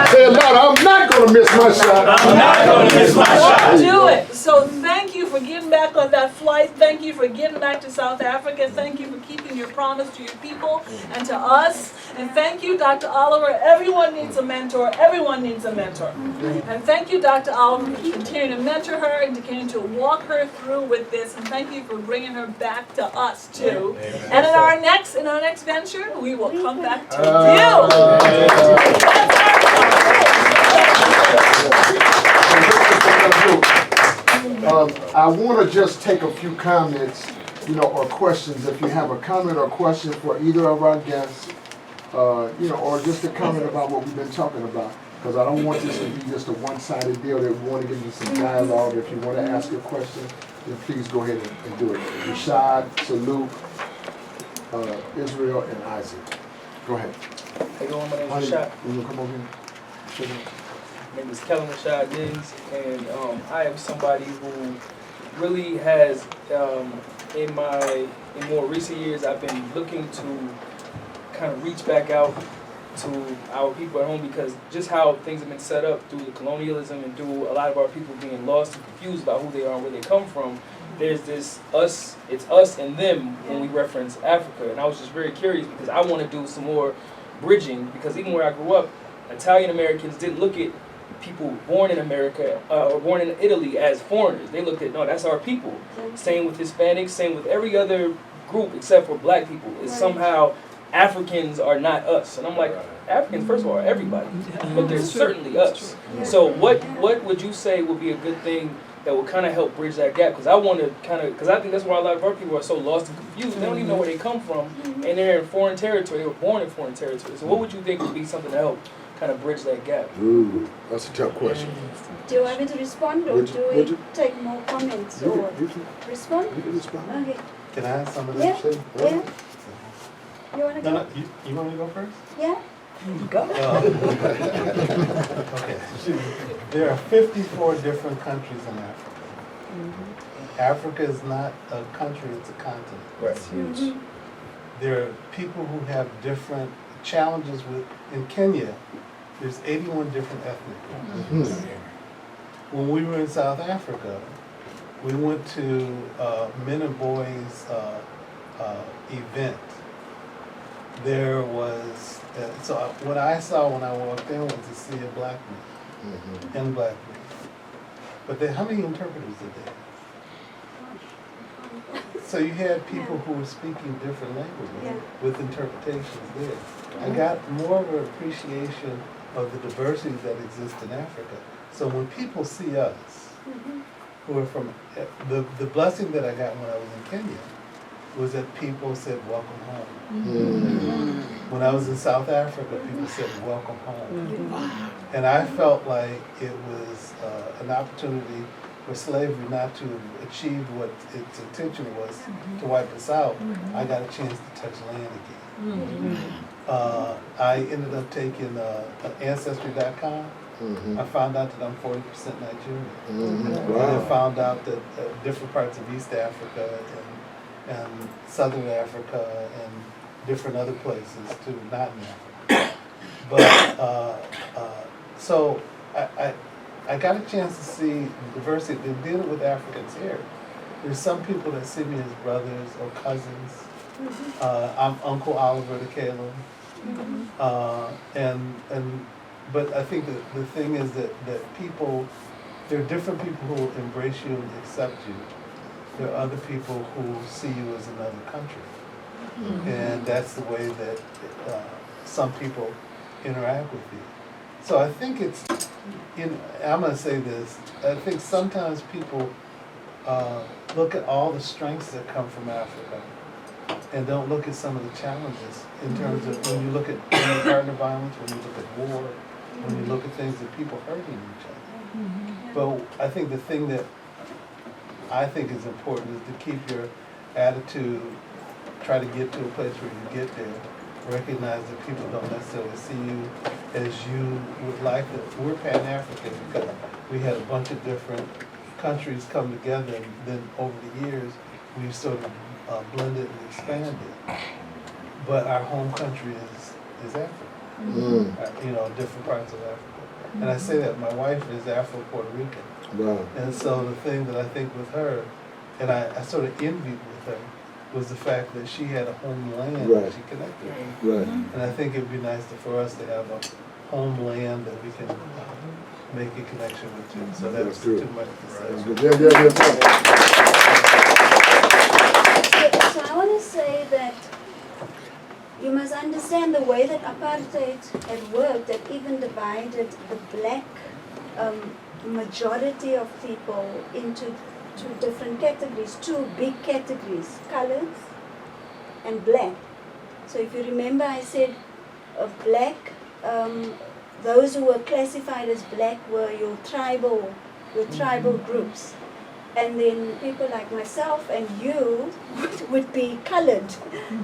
Say it loud, I'm not going to miss my shot. I'm not going to miss my shot. Do it. So thank you for getting back on that flight. Thank you for getting back to South Africa. Thank you for keeping your promise to your people and to us. And thank you, Dr. Oliver. Everyone needs a mentor. Everyone needs a mentor. And thank you, Dr. Oliver, for continuing to mentor her and to continue to walk her through with this. And thank you for bringing her back to us too. And in our next venture, we will come back to I want to just take a few comments, or questions. If you have a comment or question for either of our guests, or just a comment about what we've been talking about. Because I don't want this to be just a one-sided deal. That we want to give you some dialogue. If you want to ask a question, then please go ahead and do it. Rashad, Salute, Israel, and Isaac. Go ahead. Hey, my name is Rashad. You want to come over here? My name is Kellen Rashad Diggs, and I am somebody who really has, in more recent years, I've been looking to kind of reach back out to our people at home, because just how things have been set up through the colonialism and through a lot of our people being lost and confused about who they are and where they come from, there's this it's us and them when we reference Africa. And I was just very curious because I want to do some more bridging, because even where I grew up, Italian Americans didn't look at people born in America or born in Italy as foreigners. They looked at, no, that's our people. Same with Hispanics, same with every other group except for black people. It's somehow Africans are not us. And I'm like, Africans, first of all, are everybody, but they're certainly us. So what would you say would be a good thing that will kind of help bridge that gap? Because I want to because I think that's why a lot of our people are so lost and confused. They don't even know where they come from, and they're in foreign territory. They were born in foreign territory. So what would you think would be something to help kind of bridge that gap? Ooh, that's a tough question. Do you want me to respond, or do we take more comments? Or respond? You can respond. Okay. Can I have some of that? Yeah. You want to go? No, you want me to go first? Yeah. Go. Okay. There are 54 different countries in Africa. Africa is not a country, it's a continent. Right. It's huge. There are people who have different challenges with, in Kenya, there's 81 different ethnic groups. When we were in South Africa, we went to Men and Boys event. There was, so what I saw when I walked in was to see a black man and black men. But then how many interpreters did they have? So you had people who were speaking different languages with interpretations there. I got more of an appreciation of the diversity that exists in Africa. So when people see us, who are from, the blessing that I got when I was in Kenya was that people said, welcome home. When I was in South Africa, people said, welcome home. And I felt like it was an opportunity for slavery not to achieve what its intention was, to wipe us out. I got a chance to touch land again. I ended up taking Ancestry.com I found out that I'm 40% Nigerian. Mm-hmm. And I found out that different parts of East Africa and Southern Africa and different other places too, not in Africa. But so I got a chance to see the diversity. They're dealing with Africans here. There's some people that see me as brothers or cousins. I'm Uncle Oliver to Caleb. But I think that the thing is that people, there are different people who will embrace you and accept you. There are other people who see you as another country. And that's the way that some people interact with you. So I think it's, I'm going to say this, I think sometimes people look at all the strengths that come from Africa and don't look at some of the challenges in terms of when you look at partner violence, when you look at war, when you look at things that people hurting each other. But I think the thing that I think is important is to keep your attitude, try to get to a place where you get there, recognize that people don't necessarily see you as you would like. That we're Pan-African because we had a bunch of different countries come together, and then over the years we've sort of blended and expanded. But our home country is Africa. You know, different parts of Africa. And I say that my wife is Afro-Puerto Rican. Wow. And so the thing that I think with her, and I sort of envied with her, was the fact that she had a homeland that she connected with. Right. And I think it would be nice for us to have a homeland that we can make a connection with too. So that's too much to say. That's good. So I want to say that you must understand the way that apartheid had worked, that even divided the black majority of people into two different categories, two big categories, colored and black. So if you remember, I said black, those who were classified as black were your tribal groups. And then people like myself and you would be colored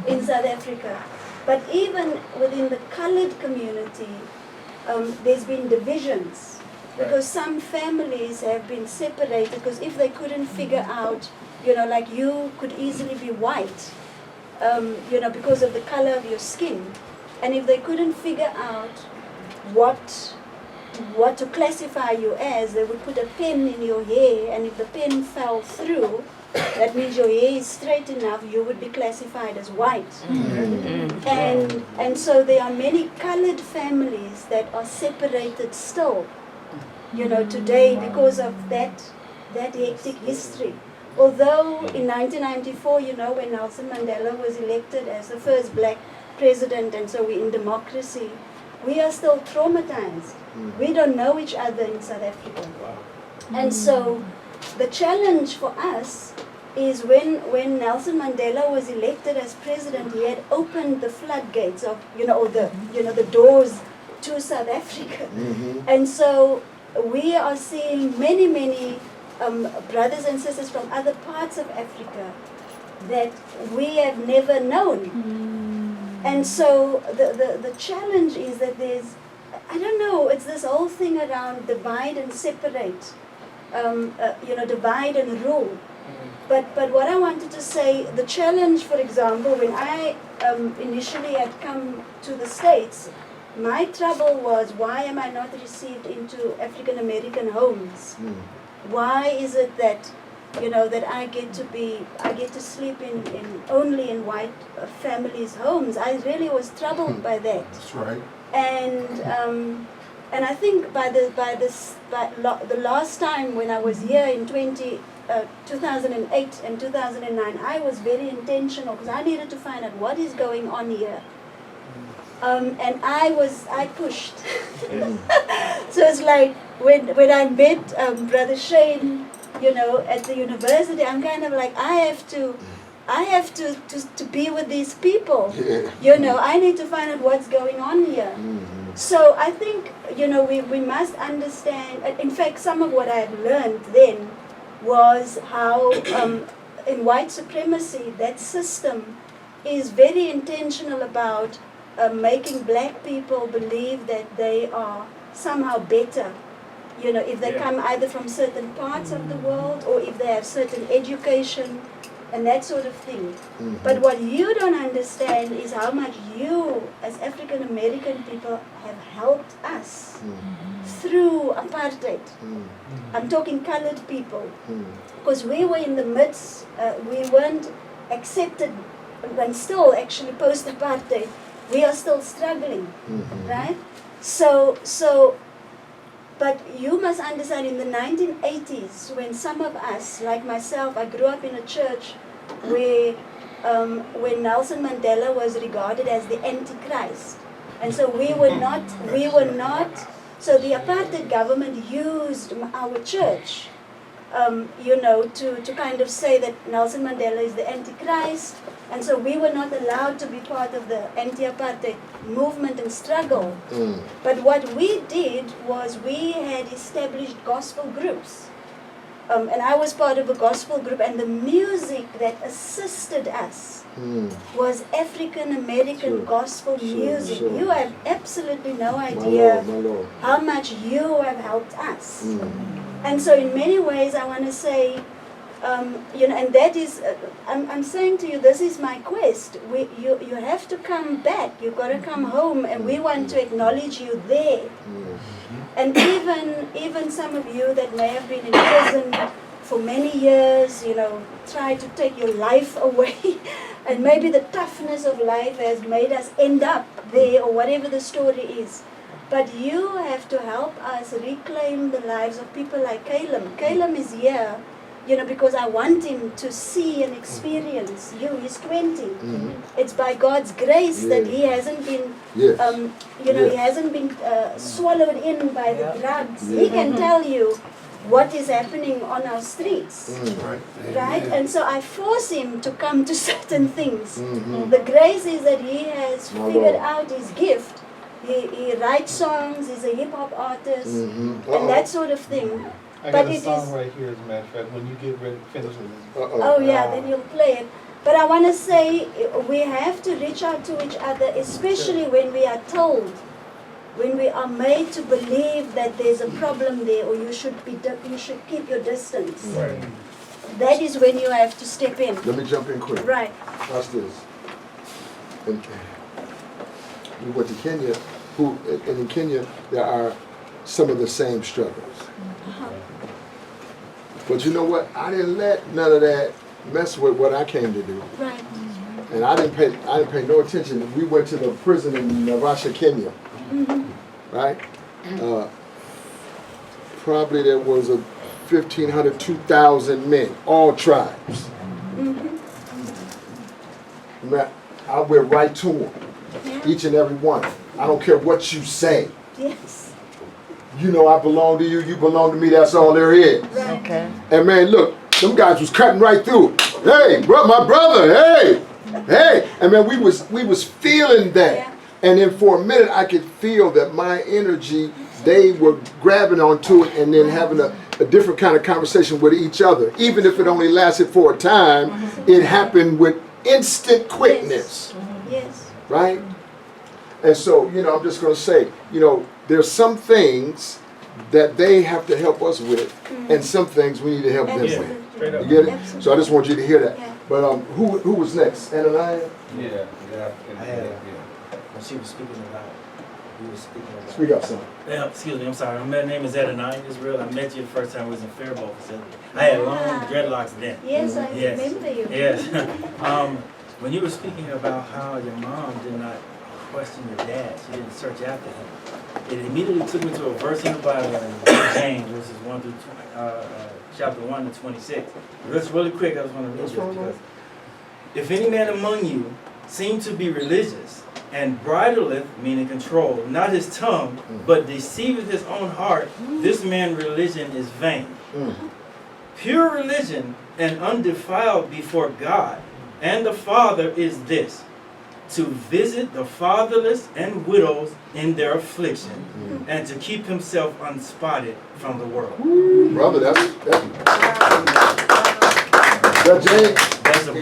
in South Africa. But even within the colored community, there's been divisions. Because some families have been separated, because if they couldn't figure out, like you could easily be white, because of the color of your skin. And if they couldn't figure out what to classify you as, they would put a pen in your hair, and if the pen fell through, that means your hair is straight enough, you would be classified as white. And so there are many colored families that are separated still, today because of that hectic history. Although in 1994, when Nelson Mandela was elected as the first black president, and so we're in democracy, we are still traumatized. We don't know each other in South Africa. And so the challenge for us is when Nelson Mandela was elected as president, he had opened the floodgates of, the doors to South Africa. And so we are seeing many brothers and sisters from other parts of Africa that we have never known. And so the challenge is that there's, I don't know, it's this whole thing around divide and separate, divide and rule. But what I wanted to say, the challenge, for example, when I initially had come to the States, my trouble was, why am I not received into African American homes? Why is it that, that I get to sleep only in white families' homes? I really was troubled by that. That's right. And I think by the last time when I was here in 2008 and 2009, I was very intentional because I needed to find out what is going on here. And I pushed. So it's like when I met Brother Shane, at the university, I'm kind of like, I have to be with these people. I need to find out what's going on here. So I think, we must understand, in fact, some of what I had learned then was how in white supremacy, that system is very intentional about making black people believe that they are somehow better. You know, if they come either from certain parts of the world or if they have certain education and that sort of thing. But what you don't understand is how much you, as African American people, have helped us through apartheid. I'm talking colored people. Because we were in the midst, we weren't accepted, and still actually post-apartheid, we are still struggling, right? But you must understand, in the 1980s, when some of us, like myself, I grew up in a church where when Nelson Mandela was regarded as the Antichrist. And so we were not, so the apartheid government used our church, you know, to kind of say that Nelson Mandela is the Antichrist. And so we were not allowed to be part of the anti-apartheid movement and struggle. But what we did was we had established gospel groups. And I was part of a gospel group, and the music that assisted us was African American gospel music. You have absolutely no idea how much you have helped us. And so in many ways I want to say, you know, and that is, I'm saying to you, this is my quest. You have to come back. You've got to come home, and we want to acknowledge you there. And even some of you that may have been in prison for many years, you know, try to take your life away, and maybe the toughness of life has made us end up there, or whatever the story is. But you have to help us reclaim the lives of people like Caleb. Caleb is here, you know, because I want him to see and experience you. He's 20. It's by God's grace that he hasn't been, you know, he hasn't been swallowed in by the drugs. He can tell you what is happening on our streets, right? And so I force him to come to certain things. The grace is that he has figured out his gift. He writes songs, he's a hip-hop artist, and that sort of thing. I got a song right here, as a matter of fact, when you get ready to finish with this. Oh yeah, then you'll play it. But I want to say, we have to reach out to each other, especially when we are told, when we are made to believe that there's a problem there, or you should keep your distance. Right. That is when you have to step in. Let me jump in quick. Right. Watch this. And we went to Kenya, and in Kenya there are some of the same struggles. But you know what? I didn't let none of that mess with what I came to do. Right. And I didn't pay no attention. We went to the prison in Naivasha, Kenya. Right? Probably there was 1,500, 2,000 men, all tribes. Man, I went right to them, each and every one. I don't care what you say. Yes. You know I belong to you, you belong to me, that's all there is. Right. Okay. And man, look, them guys was cutting right through it. Hey, bro, my brother, hey, hey. And man, we was feeling that. Yeah. And then for a minute, I could feel that my energy, they were grabbing onto it and then having a different kind of conversation with each other. Even if it only lasted for a time, it happened with instant quickness. Yes. Right? And so, you know, I'm just going to say, you know, there's some things that they have to help us with, and some things we need to help them with. You get it? So I just want you to hear that. But who was next? Ananiah? Yeah. When she was speaking about, you were speaking about. Speak up, son. Yeah, excuse me, I'm sorry. My name is Ananiah Israel. I met you the first time I was in Faribault facility. I had long dreadlocks then. Yes, I remember you. Yes. When you were speaking about how your mom did not question your dad, she didn't search after him, it immediately took me to a verse in the Bible in James, verses 1 through chapter 1 to 26. Just really quick, I just want to read this because if any man among you seem to be religious and bridleth, meaning control, not his tongue, but deceiveth his own heart, this man's religion is vain. Pure religion and undefiled before God and the Father is this, to visit the fatherless and widows in their affliction, and to keep himself unspotted from the world. Brother, that's James. That's the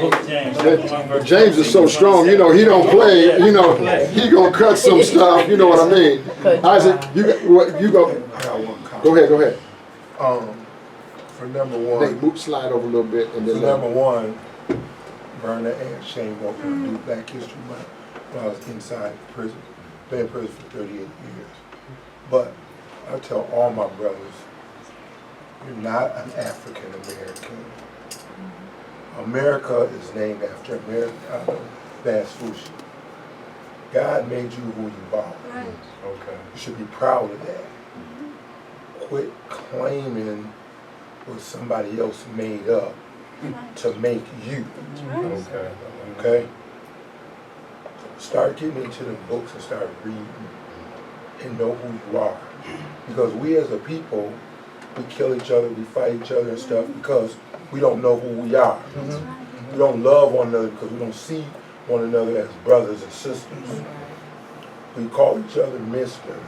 James is so strong, you know, he don't play, you know, he gonna cut some stuff, you know what I mean? Isaac, you go ahead. For number one, They slide over a little bit and then for number one, Berna and Shane walked to do Black History Month when I was inside prison, been in prison for 38 years. But I tell all my brothers, you're not an African American. America is named after Vespucci. God made you who you are. Right. Okay. You should be proud of that. Quit claiming what somebody else made up to make you. Okay. Okay? Start getting into the books and start reading and know who you are. Because we as a people, we kill each other, we fight each other and stuff because we don't know who we are. We don't love one another because we don't see one another as brothers and sisters. We call each other Mr.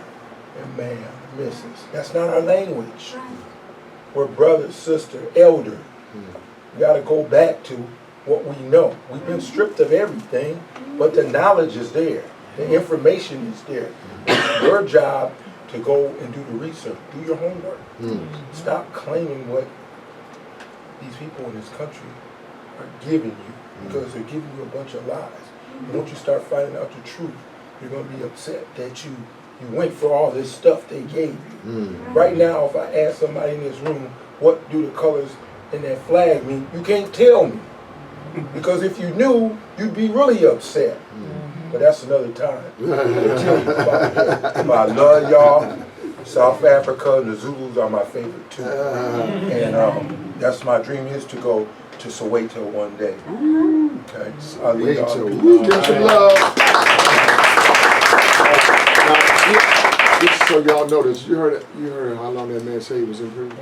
and Ma'am, Mrs. That's not our language. We're brother, sister, elder. We got to go back to what we know. We've been stripped of everything, but the knowledge is there. The information is there. It's your job to go and do the research, do your homework. Stop claiming what these people in this country are giving you because they're giving you a bunch of lies. And once you start finding out the truth, you're going to be upset that you went for all this stuff they gave you. Right now, if I ask somebody in this room, what do the colors in that flag mean, you can't tell me. Because if you knew, you'd be really upset. But that's another time. I'll tell you about that. But I love y'all. South Africa and the Zulus are my favorite too. And that's my dream is to go to Soweto one day. Okay. I'll leave y'all. Give some love. Now, just so y'all notice, you heard how long that man said he was in prison?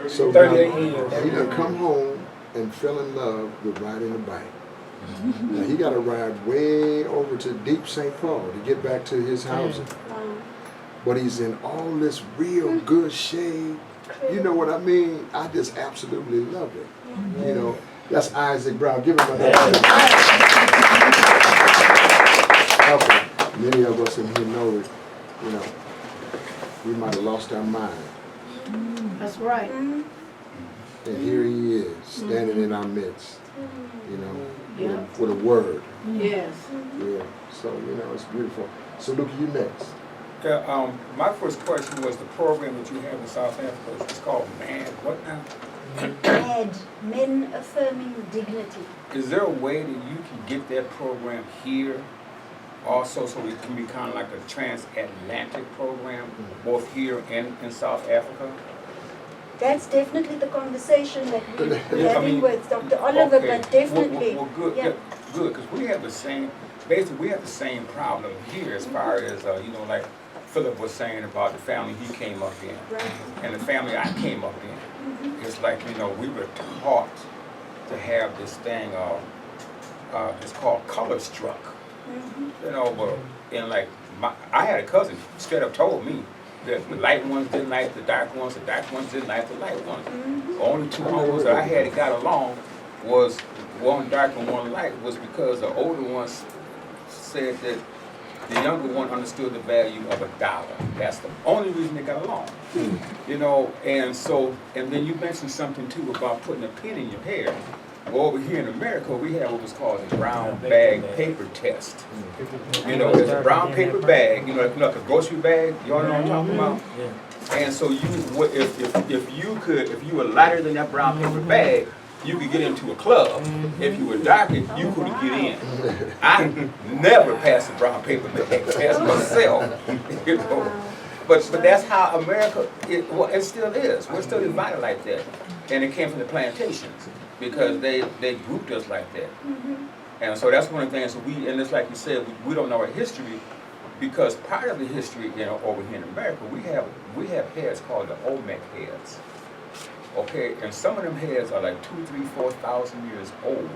So 38 years. He done come home and fell in love with riding a bike. Now he got to ride way over to deep St. Paul to get back to his housing. But he's in all this real good shade. You know what I mean? I just absolutely love it. You know, that's Isaac Brown. Give him a hand. Okay. Many of us in here know that, you know, we might have lost our mind. That's right. And here he is, standing in our midst, you know, with a word. Yes. Yeah, so, you know, it's beautiful. So, look at you next. My first question was the program that you have in South Africa. It's called MAD. What now? MAD, Men Affirming Dignity. Is there a way that you can get that program here also so it can be kind of like a transatlantic program, both here and in South Africa? That's definitely the conversation that we're having with Dr. Oliver, but definitely. Well, good, yeah. good, because we have the same, basically we have the same problem here as far as, you know, like Philip was saying about the family he came up in, right. and the family I came up in. It's like, you know, we were taught to have this thing, it's called color struck. You know, but, and like, I had a cousin straight up told me that the light ones didn't like the dark ones didn't like the light ones. The only two uncles that I had that got along was one dark and one light, was because the older ones said that the younger one understood the value of $1. That's the only reason they got along. You know, and so, and then you mentioned something too about putting a pin in your hair. Well, over here in America, we have what was called a brown bag paper test. You know, it's a brown paper bag, you know, like a grocery bag. You all know what I'm talking about? And so you, if you were lighter than that brown paper bag, you could get into a club. If you were darker, you couldn't get in. I never passed a brown paper bag test myself. You know? But that's how America, it still is. We're still divided like that. And it came from the plantations, because they grouped us like that. And so that's one of the things that and it's like you said, we don't know our history, because part of the history, you know, over here in America, we have heads called the Olmec heads. Okay, and some of them heads are like 2,000, 3,000, 4,000 years old.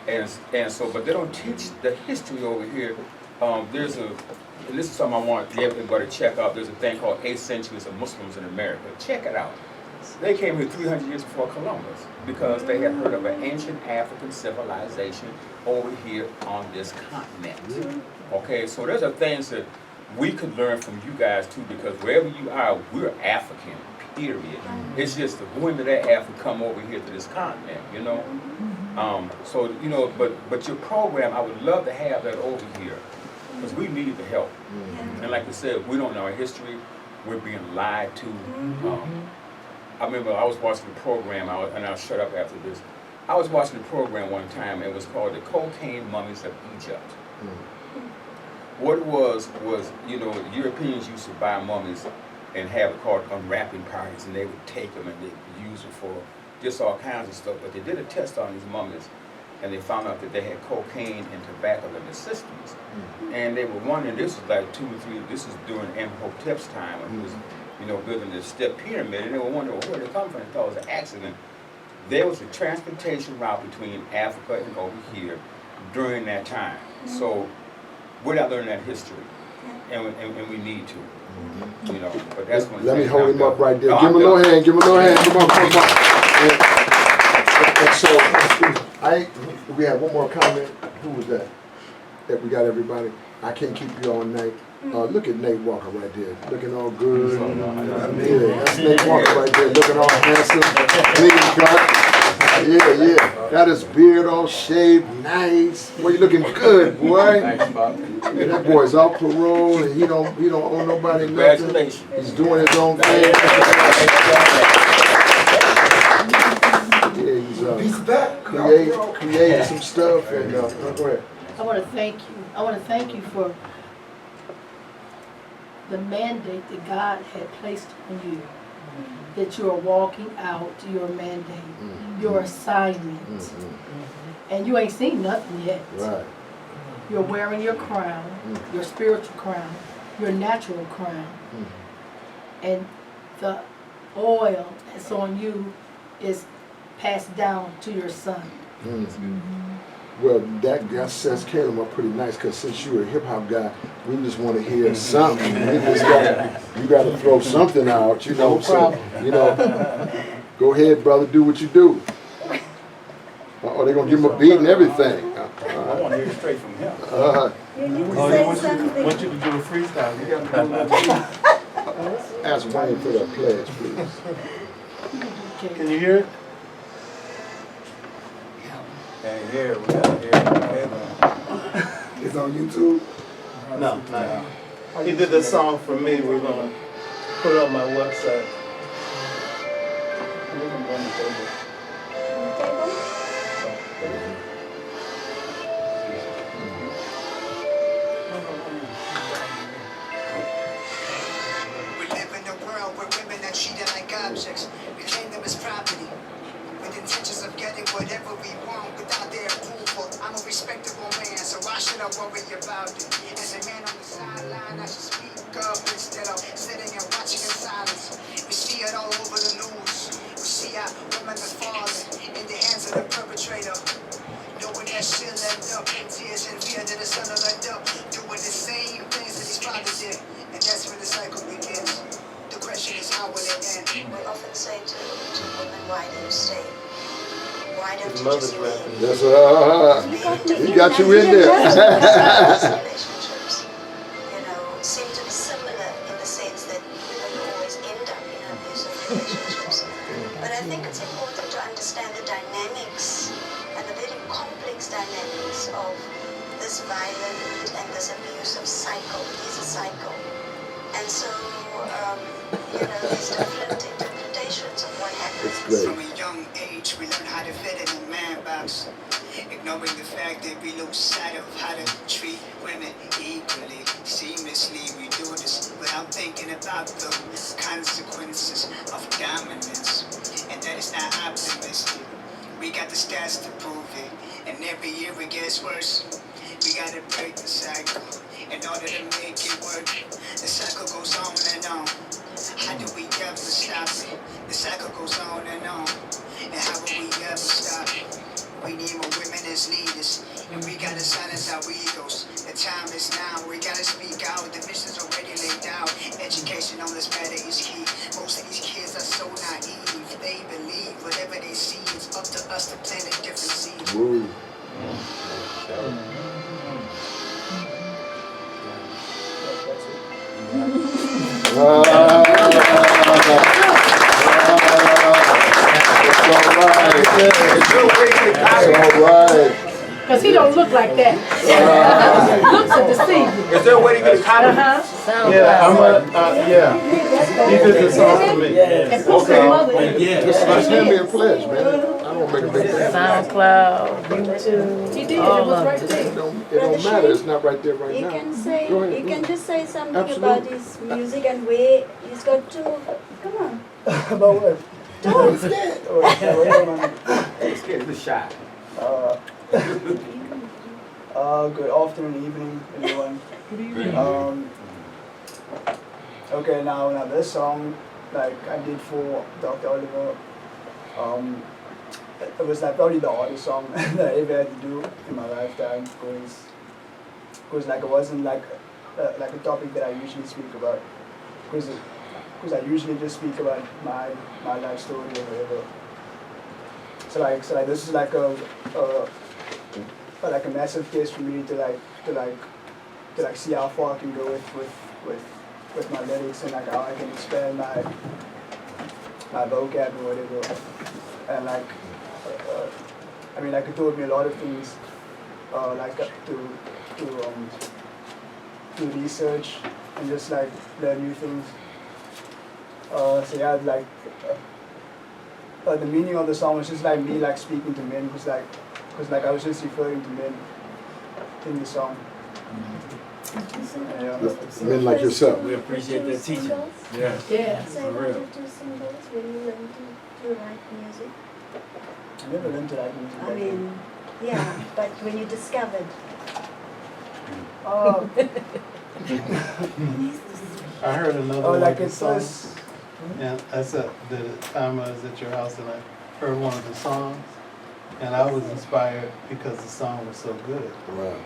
And so, but they don't teach the history over here. And this is something I want everybody to check out. There's a thing called 8 Centuries of Muslims in America. Check it out. They came here 300 years before Columbus because they had heard of an ancient African civilization over here on this continent. Okay, so there's things that we could learn from you guys too, because wherever you are, we're African, period. It's just the women that have to come over here to this continent, you know? So, you know, but your program, I would love to have that over here, because we need the help. And like I said, we don't know our history, we're being lied to. I remember I was watching the program, and I'll shut up after this. I was watching the program one time, and it was called The Cocaine Mummies of Egypt. What it was, you know, Europeans used to buy mummies and have it called unwrapping parties, and they would take them and they'd use them for just all kinds of stuff. But they did a test on these mummies, and they found out that they had cocaine and tobacco in their systems. And they were wondering, this was like this is during Imhotep's time, when he was, you know, building this step pyramid, and they were wondering where they come from. They thought it was an accident. There was a transportation route between Africa and over here during that time. So we're not learning that history, and we need to, you know. But that's when. Let me hold him up right there. Give him a little hand. Give him a little hand. Come on, come on. And so, we have one more comment. Who was that? That we got everybody. I can't keep you all night. Look at Nate Walker right there, looking all good. Yeah, that's Nate Walker right there, looking all handsome, clean cut. Yeah. Got his beard all shaved, nice. Boy, you looking good, boy. Thanks, Bob. Yeah, that boy's off parole, and he don't owe nobody nothing. Congratulations. He's doing his own thing. Yeah, he's creating some stuff, and go ahead. I want to thank you. I want to thank you for the mandate that God had placed on you, that you are walking out your mandate, your assignment, and you ain't seen nothing yet. Right. You're wearing your crown, your spiritual crown, your natural crown, and the oil that's on you is passed down to your son. Well, that sets Caleb up pretty nice, because since you're a hip-hop guy, we just want to hear something. You got to throw something out, you know. So, you know, go ahead, brother, do what you do. Or they're going to give him a beat and everything. I want to hear it straight from him. Want you to do a freestyle. You got to do Ask Wayne for that pledge, please. Can you hear it? And here, we got here. It's on YouTube? No. He did this song for me. We're going to put it on my website. We live in a world where women are treated like objects. We claim them as property, with intentions of getting whatever we want without their approval. I'm a respectable man, so why should I worry about it? As a man on the sideline, I should speak up instead of sitting and watching in silence. We see it all over the news. We see how women are falling in the hands of the perpetrator, knowing that she'll end up in tears and fear that the son will end up doing the same things that his father did. And that's when the cycle begins. The question is, how will it end? We often say to women, why do you stay? Why don't you Mother's just leave? Yes, he got you in there. Relationships, you know, seem to be similar in the sense that women always end up in abusive relationships. But I think it's important to understand the dynamics and the very complex dynamics of this violent and this abusive cycle. It is a cycle. And so, you know, there's different interpretations of what happens. From a young age, we learn how to fit in a man box, ignoring the fact that we lose sight of how to treat women equally. Seamlessly, we do this without thinking about the consequences of dominance, and that is not optimistic. We got the stats to prove it, and every year it gets worse. We gotta break the cycle in order to make it work. The cycle goes on and on. How do we ever stop it? The cycle goes on and on. And how will we ever stop it? We need more women as leaders, and we gotta silence our egos. The time is now, we gotta speak out. The mission's already laid out. Education on this matter is key. Most of these kids are so naive. must have planted different seeds. Woo. It's all right. Cause he don't look like that. Looks are deceiving. Is there a way to get a copy? He did this song for me. And put your mother in. Just hand me a pledge, man. I don't make a big thing. SoundCloud, YouTube. He did, it all was of right it. there. It don't matter. It's not right there right You now. can say, Go ahead, you go can ahead. just say something Absolutely. about his music and where he's got to. Come on. About what? Don't scared. This kid is shy. Good afternoon, evening, everyone. Good evening. Okay, now this song, like I did for Dr. Oliver, it was like probably the hardest song that I ever had to do in my lifetime, because like it wasn't like a topic that I usually speak about, because I usually just speak about my life story or whatever. So like this is like a massive test for me to see how far I can go with my lyrics and like how I can expand my vocab or whatever. And like I mean like it taught me a lot of things to research and just like learn new things. So yeah, like the meaning of the song was just like me like speaking to men, because I was just referring to men in the song. Yeah. Men like yourself. We appreciate that teaching. Yeah. Yeah. Say For one real. or two singles when you learn to write music. I never learned to write music. I mean, yeah, but when you discovered. I heard another Oh, one like of the it's songs. us. And I said the time I was at your house and I heard one of the songs, and I was inspired because the song was so good. Right.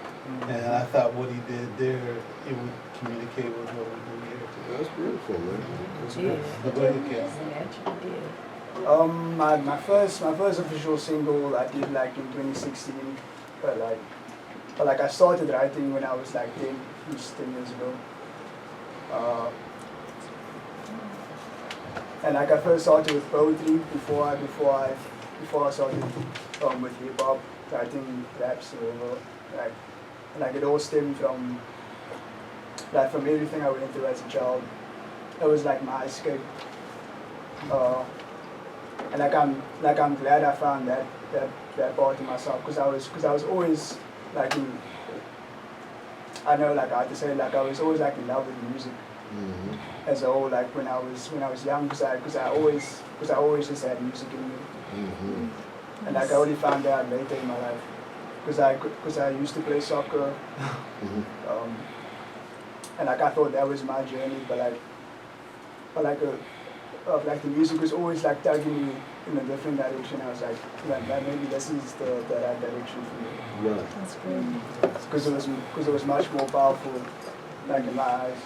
And I thought what he did there, it would communicate with what we do here too. That's beautiful, man. That's good. But go ahead, Ken. My first official single I did like in 2016, but like I started writing when I was like 10 years ago. And like I first started with poetry before I started with hip hop, writing raps or whatever. Like it all stemmed from everything I went through as a child. It was like my escape. And like I'm glad I found that part in myself, because I was always like I know like I have to say like I was always like in love with music. Mm-hmm. As a whole, like when I was young, because I always just had music in me. Mm-hmm. And like I only found out later in my life, because I used to play soccer. Mm-hmm. And like I thought that was my journey, but the music was always like tugging me in a different direction. I was like maybe this is the right direction for me. Right. That's great. Because it was much more powerful, like in my eyes.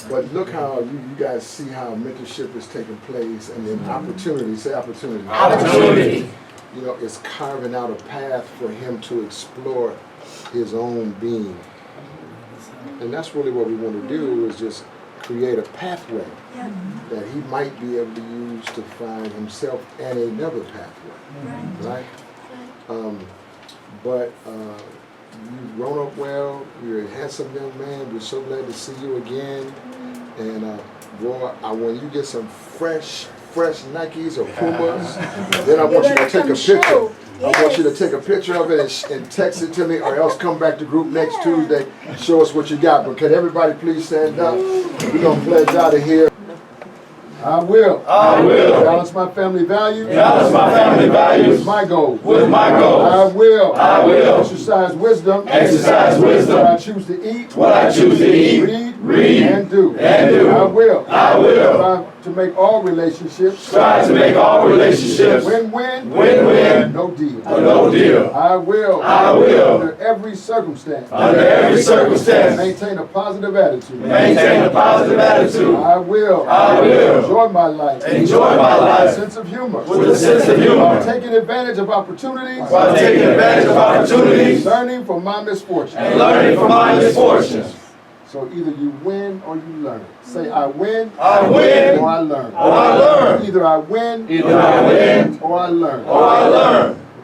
But look how you guys see how mentorship is taking place, and then opportunity. Say opportunity. Opportunity. You know, it's carving out a path for him to explore his own being, and that's really what we want to do, is just create a pathway that he might be able to use to find himself and another pathway, right? But you've grown up well. You're a handsome young man. We're so glad to see you again. And boy, when you get some fresh Nikes or Pumas, then I want you to take a picture. I want you to take a picture of it and text it to me, or else come back to group next Tuesday and show us what you got. But can everybody please stand up? We're going to pledge out of here. I will. I will. Balance my family values. Balance my family values. With my goals. With my goals. I will. I will. Exercise wisdom. Exercise wisdom. What I choose to eat. What I choose to eat. Read. read, and do. I will. Strive to make all relationships. Win-win. No deal. I will. Under every circumstance. Maintain a positive attitude. I will. Enjoy my life. With a sense of humor. While taking advantage of opportunities. Learning from my misfortunes. So either you win or you learn. Say, I win, or I learn. Either I win, or I learn.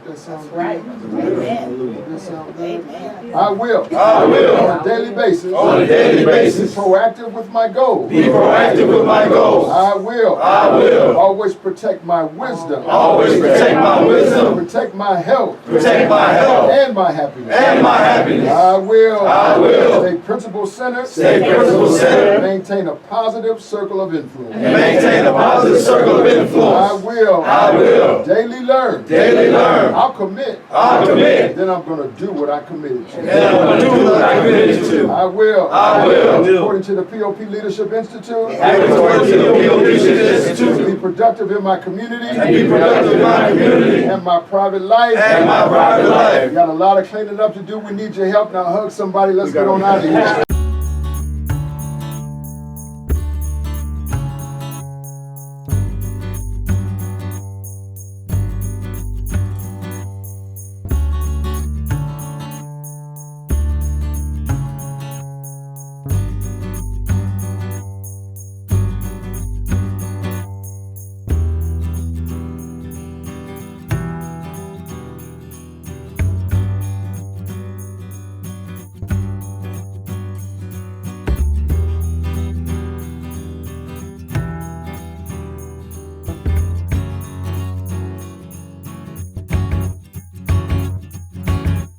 That sounds right. That sounds good. I will. On a daily basis. Be proactive with my goals. I will. Always protect my wisdom. Protect my health. And my happiness. I will. Stay principle centered. Maintain a positive circle of influence. I will. Daily learn. I'll commit. Then I'm going to do what I committed to. I will. According to the POP Leadership Institute. Be productive in my community. And my private life. We got a lot of cleaning up to do. We need your help. Now hug somebody. Let's get on out of here.